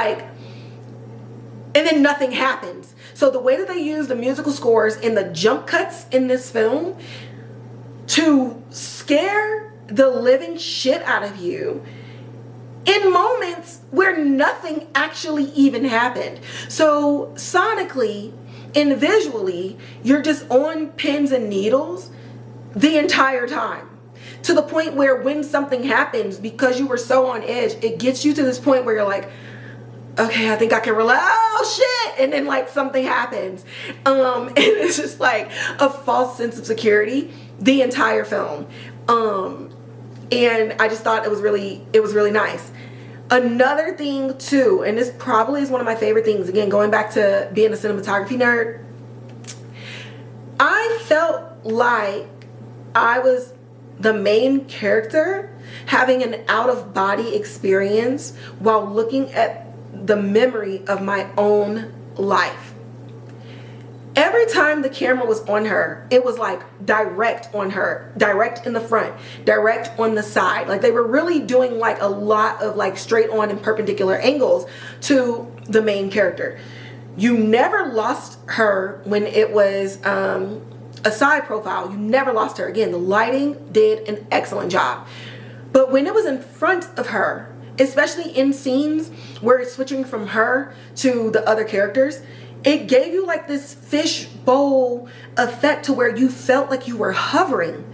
then nothing happens. So the way that they use the musical scores and the jump cuts in this film to scare the living shit out of you in moments where nothing actually even happened. So sonically and visually, you're just on pins and needles the entire time, to the point where when something happens, because you were so on edge, it gets you to this point where you're like, okay, I think I can relax. Oh shit! And then like something happens, and it's just like a false sense of security the entire film. And I just thought it was really nice. Another thing too, and this probably is one of my favorite things, again, going back to being a cinematography nerd, I felt like I was the main character having an out-of-body experience while looking at the memory of my own life. Every time the camera was on her, it was like direct on her, direct in the front, direct on the side. Like they were really doing like a lot of like straight on and perpendicular angles to the main character. You never lost her when it was a side profile. You never lost her. Again, the lighting did an excellent job. But when it was in front of her, especially in scenes where it's switching from her to the other characters, it gave you like this fishbowl effect to where you felt like you were hovering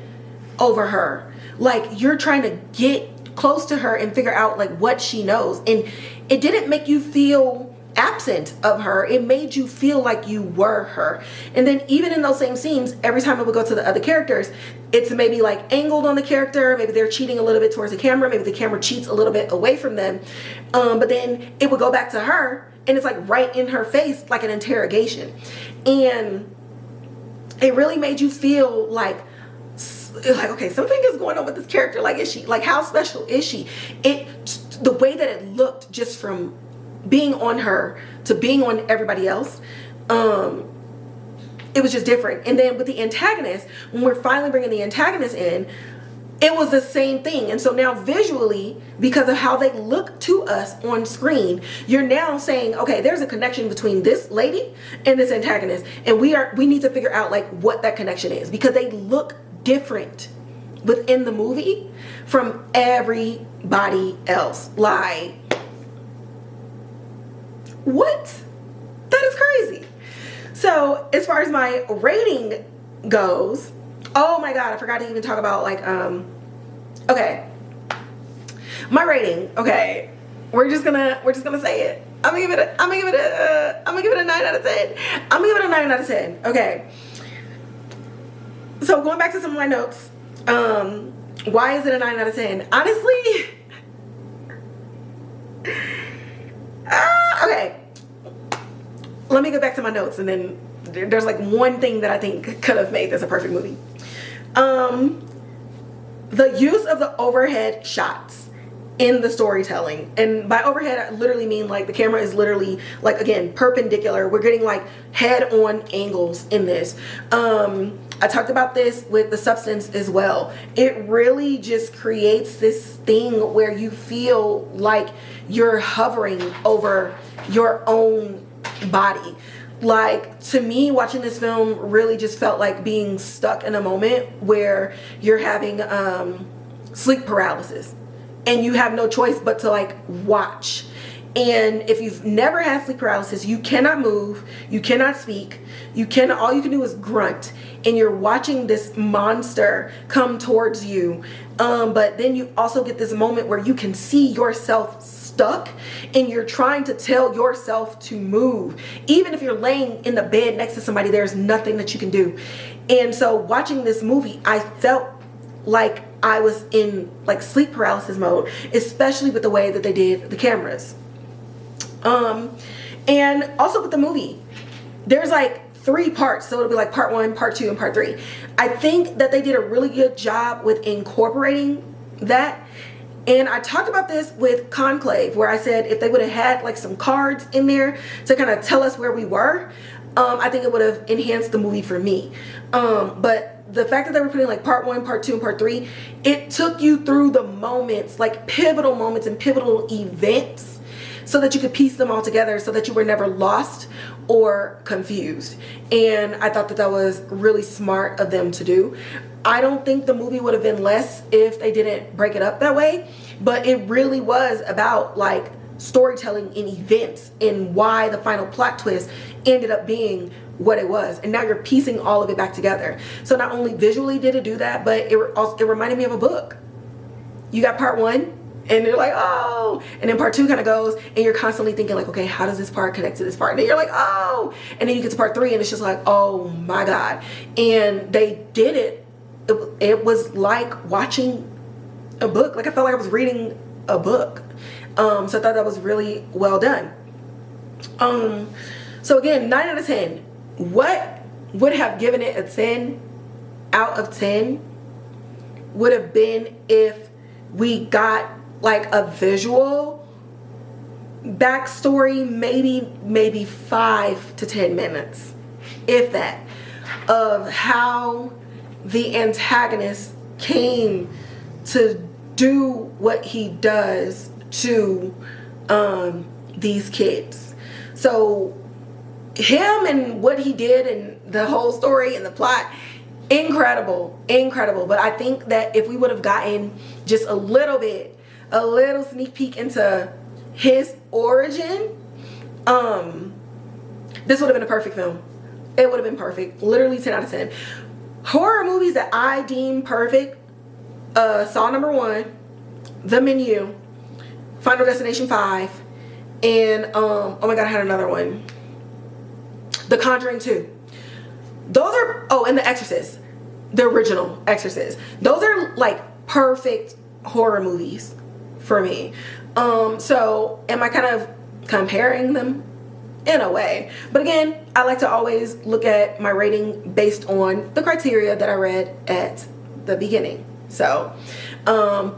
over her. Like you're trying to get close to her and figure out like what she knows. And it didn't make you feel absent of her. It made you feel like you were her. And then even in those same scenes, every time it would go to the other characters, it's maybe like angled on the character. Maybe they're cheating a little bit towards the camera. Maybe the camera cheats a little bit away from them. But then it would go back to her, and it's like right in her face, like an interrogation. And it really made you feel like, okay, something is going on with this character. Like, is she, like, how special is she? The way that it looked just from being on her to being on everybody else, it was just different. And then with the antagonist, when we're finally bringing the antagonist in, it was the same thing. And so now visually, because of how they look to us on screen, you're now saying, okay, there's a connection between this lady and this antagonist. And we need to figure out like what that connection is, because they look different within the movie from everybody else. Like, What? That is crazy. So as far as my rating goes, oh my god, I forgot to even talk about like okay, my rating. Okay, we're just gonna say it. I'm gonna give it a 9 out of 10. I'm gonna give it a 9 out of 10. Okay, so going back to some of my notes, why is it a 9 out of 10? Honestly, okay, let me go back to my notes, and then there's like one thing that I think could have made this a perfect movie. The use of the overhead shots in the storytelling, and by overhead I literally mean like the camera is literally like, again, perpendicular. We're getting like head on angles in this. I talked about this with The Substance as well. It really just creates this thing where you feel like you're hovering over your own body. Like, to me, watching this film really just felt like being stuck in a moment where you're having sleep paralysis and you have no choice but to like watch. And if you've never had sleep paralysis, you cannot move, you cannot speak, all you can do is grunt, and you're watching this monster come towards you. But then you also get this moment where you can see yourself stuck and you're trying to tell yourself to move. Even if you're laying in the bed next to somebody, there's nothing that you can do. And so watching this movie, I felt like I was in like sleep paralysis mode, especially with the way that they did the cameras. And also with the movie, there's like 3 parts, so it'll be like part 1, part 2, and part 3. I think that they did a really good job with incorporating that. And I talked about this with Conclave, where I said if they would have had like some cards in there to kind of tell us where we were, I think it would have enhanced the movie for me. But the fact that they were putting like part 1, part 2, and part 3, it took you through the moments, like pivotal moments and pivotal events, so that you could piece them all together so that you were never lost or confused. And I thought that that was really smart of them to do. I don't think the movie would have been less if they didn't break it up that way, but it really was about like storytelling and events and why the final plot twist ended up being what it was. And now you're piecing all of it back together. So not only visually did it do that, but it reminded me of a book. You got part 1, and you're like, oh, and then part 2 kind of goes, and you're constantly thinking like, okay, how does this part connect to this part? And then you're like, oh, and then you get to part 3 and it's just like, oh my god. And they did it was like watching a book. Like, I felt like I was reading a book. So I thought that was really well done. So again, 9 out of 10. What would have given it a 10 out of 10 would have been if we got like a visual backstory, maybe 5 to 10 minutes, if that, of how the antagonist came to do what he does to these kids. So him and what he did and the whole story and the plot, incredible. But I think that if we would have gotten just a little sneak peek into his origin, this would have been a perfect film. It would have been perfect. Literally 10 out of 10. Horror movies that I deem perfect: Saw #1, The Menu, Final Destination 5, and oh my god, I had another one, The Conjuring 2. Those are, oh, and The Exorcist, the original Exorcist. Those are like perfect horror movies for me. So am I kind of comparing them? In a way. But again, I like to always look at my rating based on the criteria that I read at the beginning. So I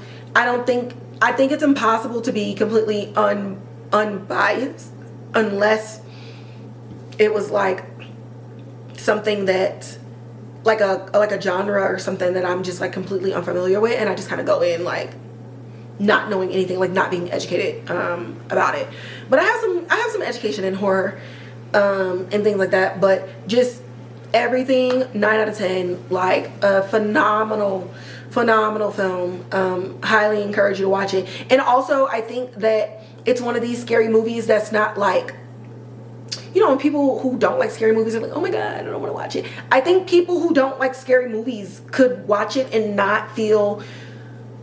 think it's impossible to be completely unbiased unless it was like something that like a genre or something that I'm just like completely unfamiliar with, and I just kind of go in like not knowing anything, like not being educated about it. But I have some education in horror and things like that. But just everything, 9 out of 10. Like a phenomenal film. Highly encourage you to watch it. And also, I think that it's one of these scary movies that's not like you know, people who don't like scary movies are like, oh my God, I don't want to watch it. I think people who don't like scary movies could watch it and not feel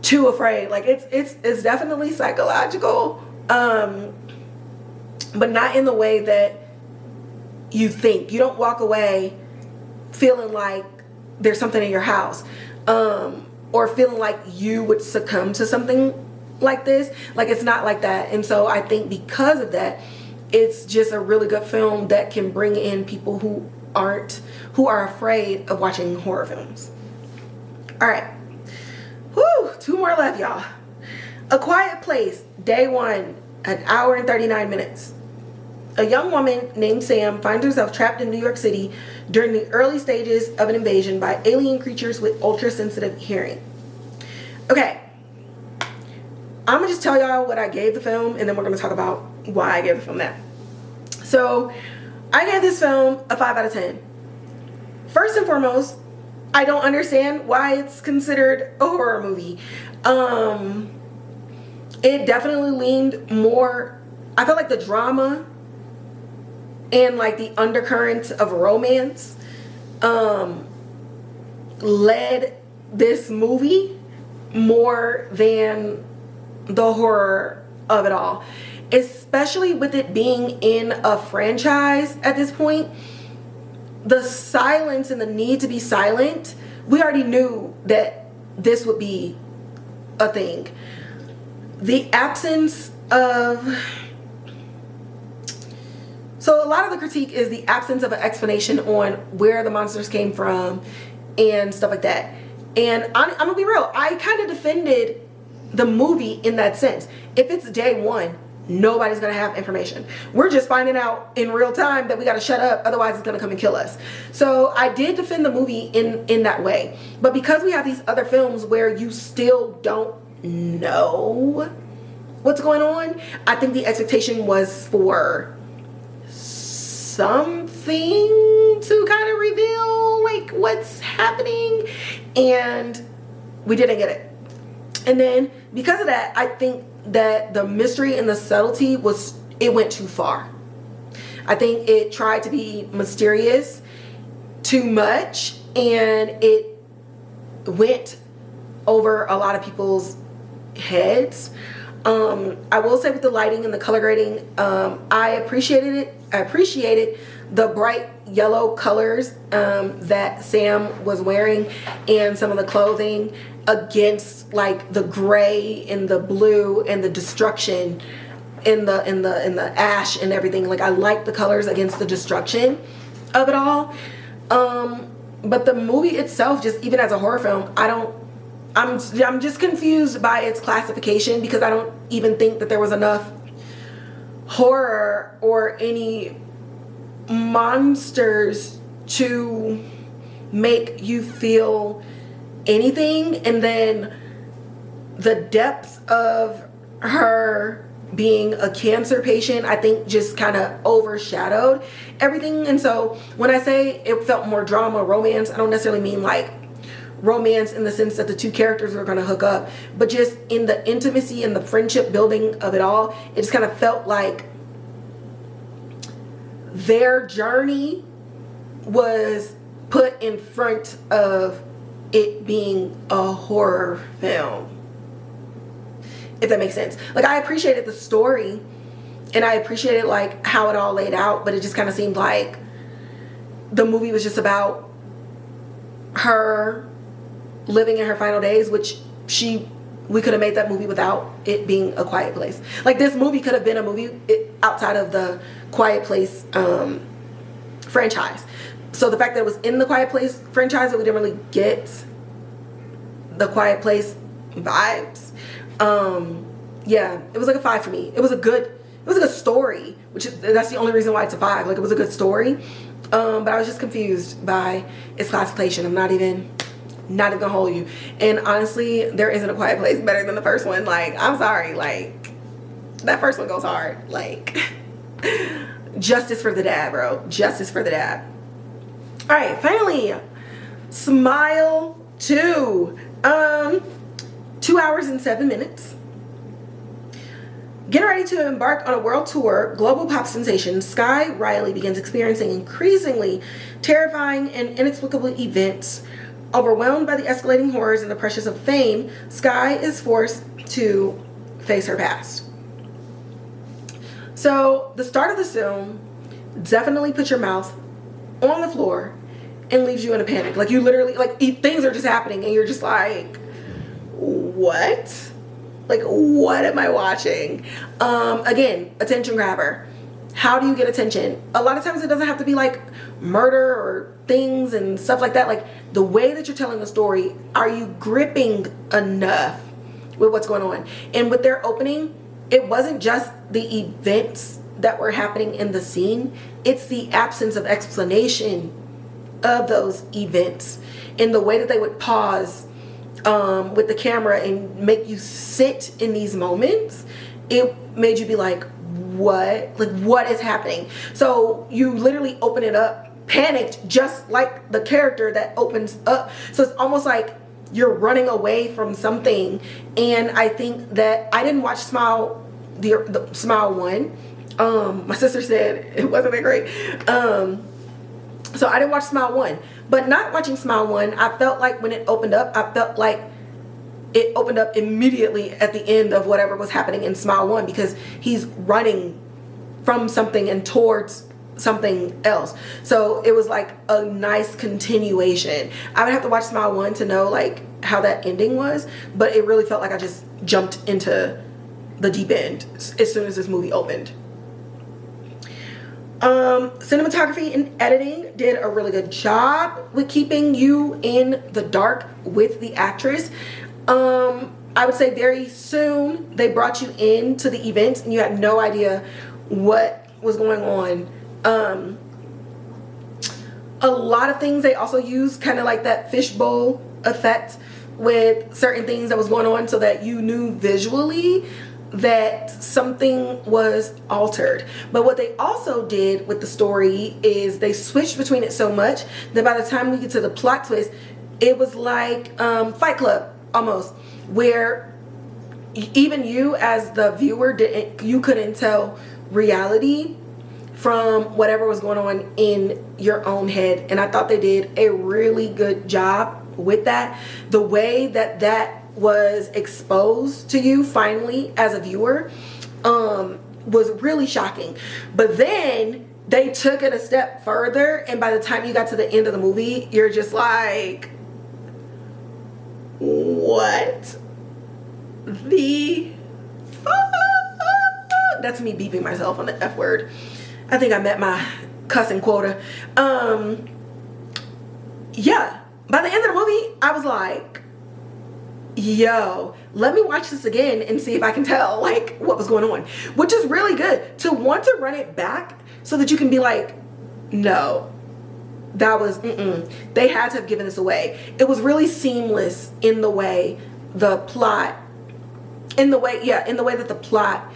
too afraid. Like it's definitely psychological, but not in the way that you think. You don't walk away feeling like there's something in your house, or feeling like you would succumb to something like this. Like, it's not like that. And so I think because of that, it's just a really good film that can bring in people who are afraid of watching horror films. All right. Whew, 2 more left, y'all. A Quiet Place, day 1, 1 hour and 39 minutes. A young woman named Sam finds herself trapped in New York City during the early stages of an invasion by alien creatures with ultra-sensitive hearing. Okay. I'm going to just tell y'all what I gave the film, and then we're going to talk about why I gave the film that. So, I gave this film a 5 out of 10. First and foremost, I don't understand why it's considered a horror movie. It definitely leaned more, I felt like the drama and like the undercurrent of romance led this movie more than the horror of it all, especially with it being in a franchise at this point. The silence and the need to be silent, we already knew that this would be a thing. The absence of, so a lot of the critique is the absence of an explanation on where the monsters came from and stuff like that. And I'm gonna be real, I kind of defended the movie in that sense. If it's day 1, nobody's gonna have information. We're just finding out in real time that we gotta shut up, otherwise it's gonna come and kill us. So I did defend the movie in that way. But because we have these other films where you still don't know what's going on, I think the expectation was for something to kind of reveal like what's happening, and we didn't get it. And then because of that, I think that the mystery and the subtlety it went too far. I think it tried to be mysterious too much, and it went over a lot of people's heads. I will say with the lighting and the color grading, I appreciated it. I appreciated the bright yellow colors that Sam was wearing and some of the clothing against like the gray and the blue and the destruction in the ash and everything. Like, I like the colors against the destruction of it all. But the movie itself, just even as a horror film, I'm just confused by its classification, because I don't even think that there was enough horror or any monsters to make you feel anything. And then the depth of her being a cancer patient, I think, just kind of overshadowed everything. And so when I say it felt more drama, romance, I don't necessarily mean like romance in the sense that the two characters were going to hook up, but just in the intimacy and the friendship building of it all. It just kind of felt like their journey was put in front of it being a horror film, if that makes sense. Like, I appreciated the story and I appreciated like how it all laid out, but it just kind of seemed like the movie was just about her living in her final days, which we could have made that movie without it being A Quiet Place. Like, this movie could have been a movie outside of the Quiet Place franchise. So the fact that it was in the Quiet Place franchise, that we didn't really get the Quiet Place vibes. Yeah, it was like a 5 for me. It was a good story, that's the only reason why it's a 5. Like, it was a good story. But I was just confused by its classification. I'm not even gonna hold you. And honestly, there isn't a Quiet Place better than the first one. Like, I'm sorry, like, that first one goes hard. Like, justice for the dad, bro. Justice for the dad. All right, finally, Smile 2. 2 hours and 7 minutes. Getting ready to embark on a world tour, global pop sensation Sky Riley begins experiencing increasingly terrifying and inexplicable events. Overwhelmed by the escalating horrors and the pressures of fame, Sky is forced to face her past. So the start of the film definitely puts your mouth on the floor and leaves you in a panic. Like, you literally, like, things are just happening and you're just like, what? Like, what am I watching? Again, attention grabber. How do you get attention? A lot of times it doesn't have to be like murder or things and stuff like that. Like, the way that you're telling the story, are you gripping enough with what's going on? And with their opening, it wasn't just the events that were happening in the scene. It's the absence of explanation of those events and the way that they would pause with the camera and make you sit in these moments. It made you be like, what? Like, what is happening? So you literally open it up, panicked, just like the character that opens up. So it's almost like you're running away from something. And I think that I didn't watch Smile, the Smile one. My sister said it wasn't that great. So I didn't watch Smile 1. But not watching Smile 1, I felt like when it opened up, I felt like it opened up immediately at the end of whatever was happening in Smile 1, because he's running from something and towards something else. So it was like a nice continuation. I would have to watch Smile 1 to know like how that ending was, but it really felt like I just jumped into the deep end as soon as this movie opened. Cinematography and editing did a really good job with keeping you in the dark with the actress. I would say very soon they brought you into the events and you had no idea what was going on. A lot of things they also used kind of like that fishbowl effect with certain things that was going on, so that you knew visually that something was altered. But what they also did with the story is they switched between it so much that by the time we get to the plot twist, it was like Fight Club almost, where even you as the viewer couldn't tell reality from whatever was going on in your own head. And I thought they did a really good job with that. The way that that was exposed to you finally as a viewer was really shocking. But then they took it a step further, and by the time you got to the end of the movie, you're just like, what the fuck? That's me beeping myself on the F word. I think I met my cussing quota. Yeah, by the end of the movie, I was like, yo, let me watch this again and see if I can tell like what was going on, which is really good to want to run it back so that you can be like, no, that was they had to have given this away. It was really seamless in the way the plot, in the way that the plot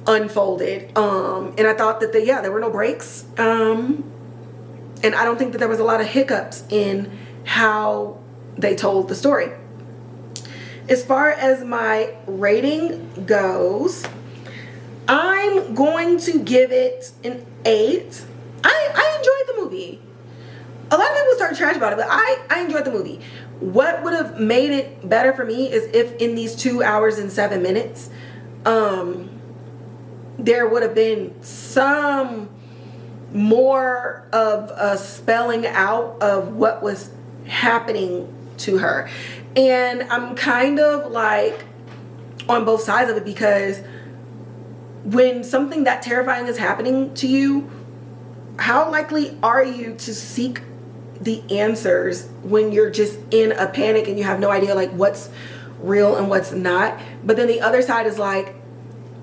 unfolded. And I thought that there were no breaks, and I don't think that there was a lot of hiccups in how they told the story. As far as my rating goes, I'm going to give it an 8. I enjoyed the movie. A lot of people start trash about it, but I enjoyed the movie. What would have made it better for me is if in these 2 hours and 7 minutes, there would have been some more of a spelling out of what was happening to her. And I'm kind of like on both sides of it, because when something that terrifying is happening to you, how likely are you to seek the answers when you're just in a panic and you have no idea like what's real and what's not? But then the other side is like,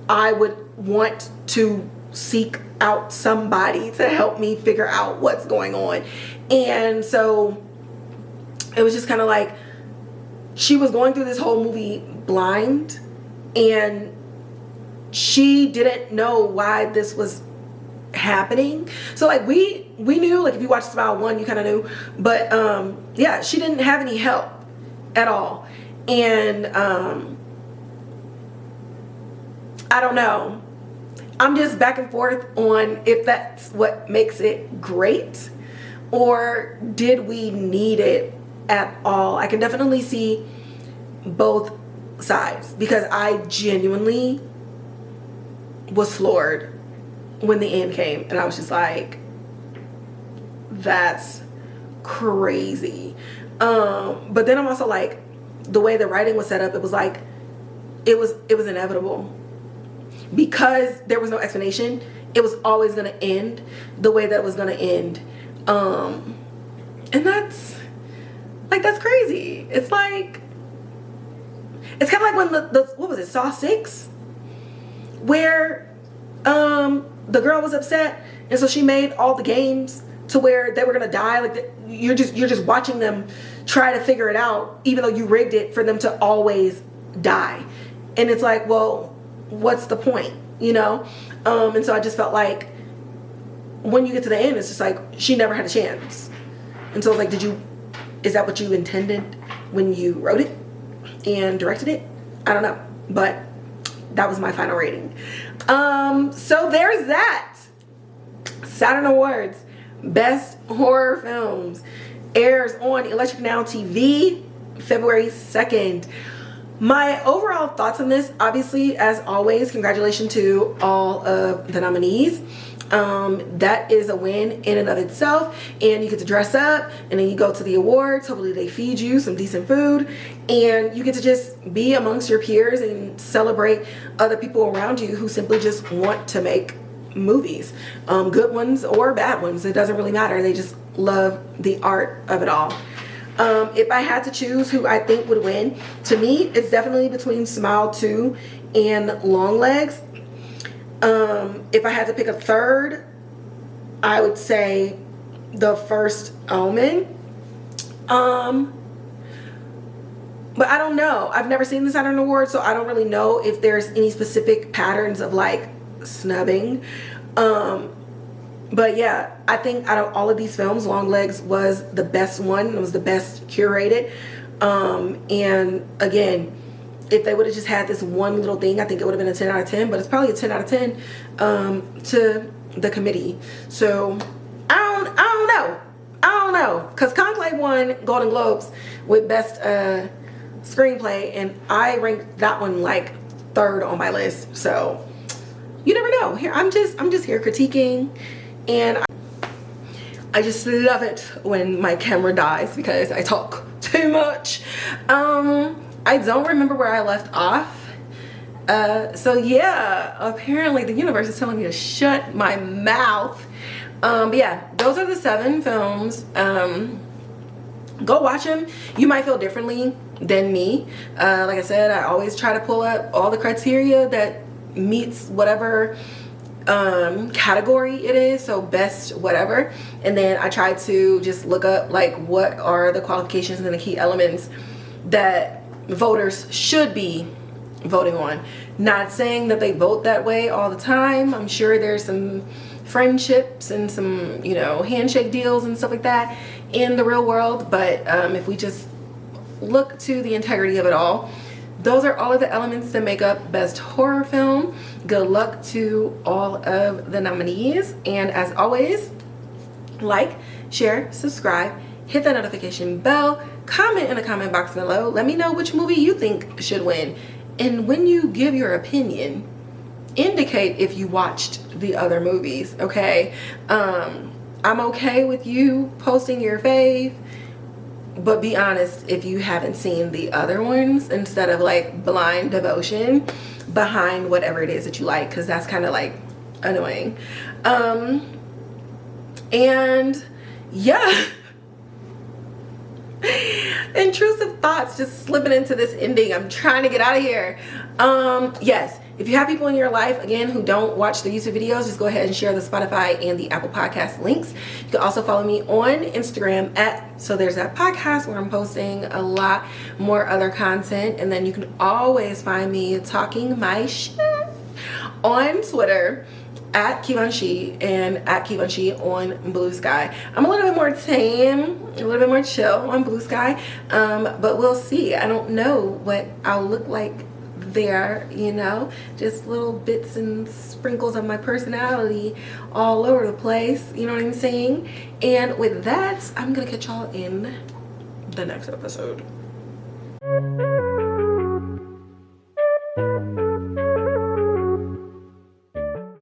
I would want to seek out somebody to help me figure out what's going on. And so it was just kind of like, she was going through this whole movie blind, and she didn't know why this was happening. So like we knew, like if you watched Smile 1, you kind of knew, but yeah, she didn't have any help at all. And I don't know. I'm just back and forth on if that's what makes it great, or did we need it at all. I can definitely see both sides, because I genuinely was floored when the end came, and I was just like, that's crazy. But then I'm also like, the way the writing was set up, it was like it was inevitable, because there was no explanation. It was always going to end the way that it was going to end. And that's crazy. It's like, it's kind of like when the what was it, Saw 6, where the girl was upset, and so she made all the games to where they were gonna die. Like, you're just watching them try to figure it out, even though you rigged it for them to always die. And it's like, well, what's the point, you know? And so I just felt like when you get to the end, it's just like she never had a chance. And so it's like, is that what you intended when you wrote it and directed it? I don't know, but that was my final rating. So there's that. Saturn Awards, Best Horror Films, airs on Electric Now TV February 2nd. My overall thoughts on this, obviously, as always, congratulations to all of the nominees. That is a win in and of itself, and you get to dress up, and then you go to the awards. Hopefully they feed you some decent food, and you get to just be amongst your peers and celebrate other people around you who simply just want to make movies, good ones or bad ones. It doesn't really matter. They just love the art of it all. If I had to choose who I think would win, to me, it's definitely between Smile 2 and Longlegs. If I had to pick a third, I would say the First Omen. But I don't know. I've never seen the Saturn Awards, so I don't really know if there's any specific patterns of like snubbing. But yeah, I think out of all of these films, Longlegs was the best one. It was the best curated. And again, if they would have just had this one little thing, I think it would have been a 10 out of 10, but it's probably a 10 out of 10 to the committee. So I don't know, because Conclave won Golden Globes with best screenplay, and I ranked that one like third on my list. So you never know. Here I'm just here critiquing, and I just love it when my camera dies because I talk too much. I don't remember where I left off. So yeah, apparently the universe is telling me to shut my mouth. But yeah, those are the 7 films. Go watch them. You might feel differently than me. Like I said, I always try to pull up all the criteria that meets whatever category it is, so best whatever, and then I try to just look up like what are the qualifications and the key elements that voters should be voting on. Not saying that they vote that way all the time. I'm sure there's some friendships and some, you know, handshake deals and stuff like that in the real world, but if we just look to the integrity of it all, those are all of the elements that make up Best Horror Film. Good luck to all of the nominees, and as always, like, share, subscribe, hit that notification bell, comment in the comment box below. Let me know which movie you think should win, and when you give your opinion, indicate if you watched the other movies, okay? I'm okay with you posting your fave, but be honest if you haven't seen the other ones, instead of like blind devotion behind whatever it is that you like, because that's kind of like annoying. And yeah, intrusive thoughts just slipping into this ending. I'm trying to get out of here. Yes, if you have people in your life, again, who don't watch the YouTube videos, just go ahead and share the Spotify and the Apple Podcast links. You can also follow me on Instagram at So There's That Podcast, where I'm posting a lot more other content. And then you can always find me talking my shit on Twitter at Kivanshi and at Kivanshi on Blue Sky. I'm a little bit more tame, a little bit more chill on Blue Sky, but we'll see. I don't know what I'll look like there, you know, just little bits and sprinkles of my personality all over the place, you know what I'm saying? And with that, I'm gonna catch y'all in the next episode.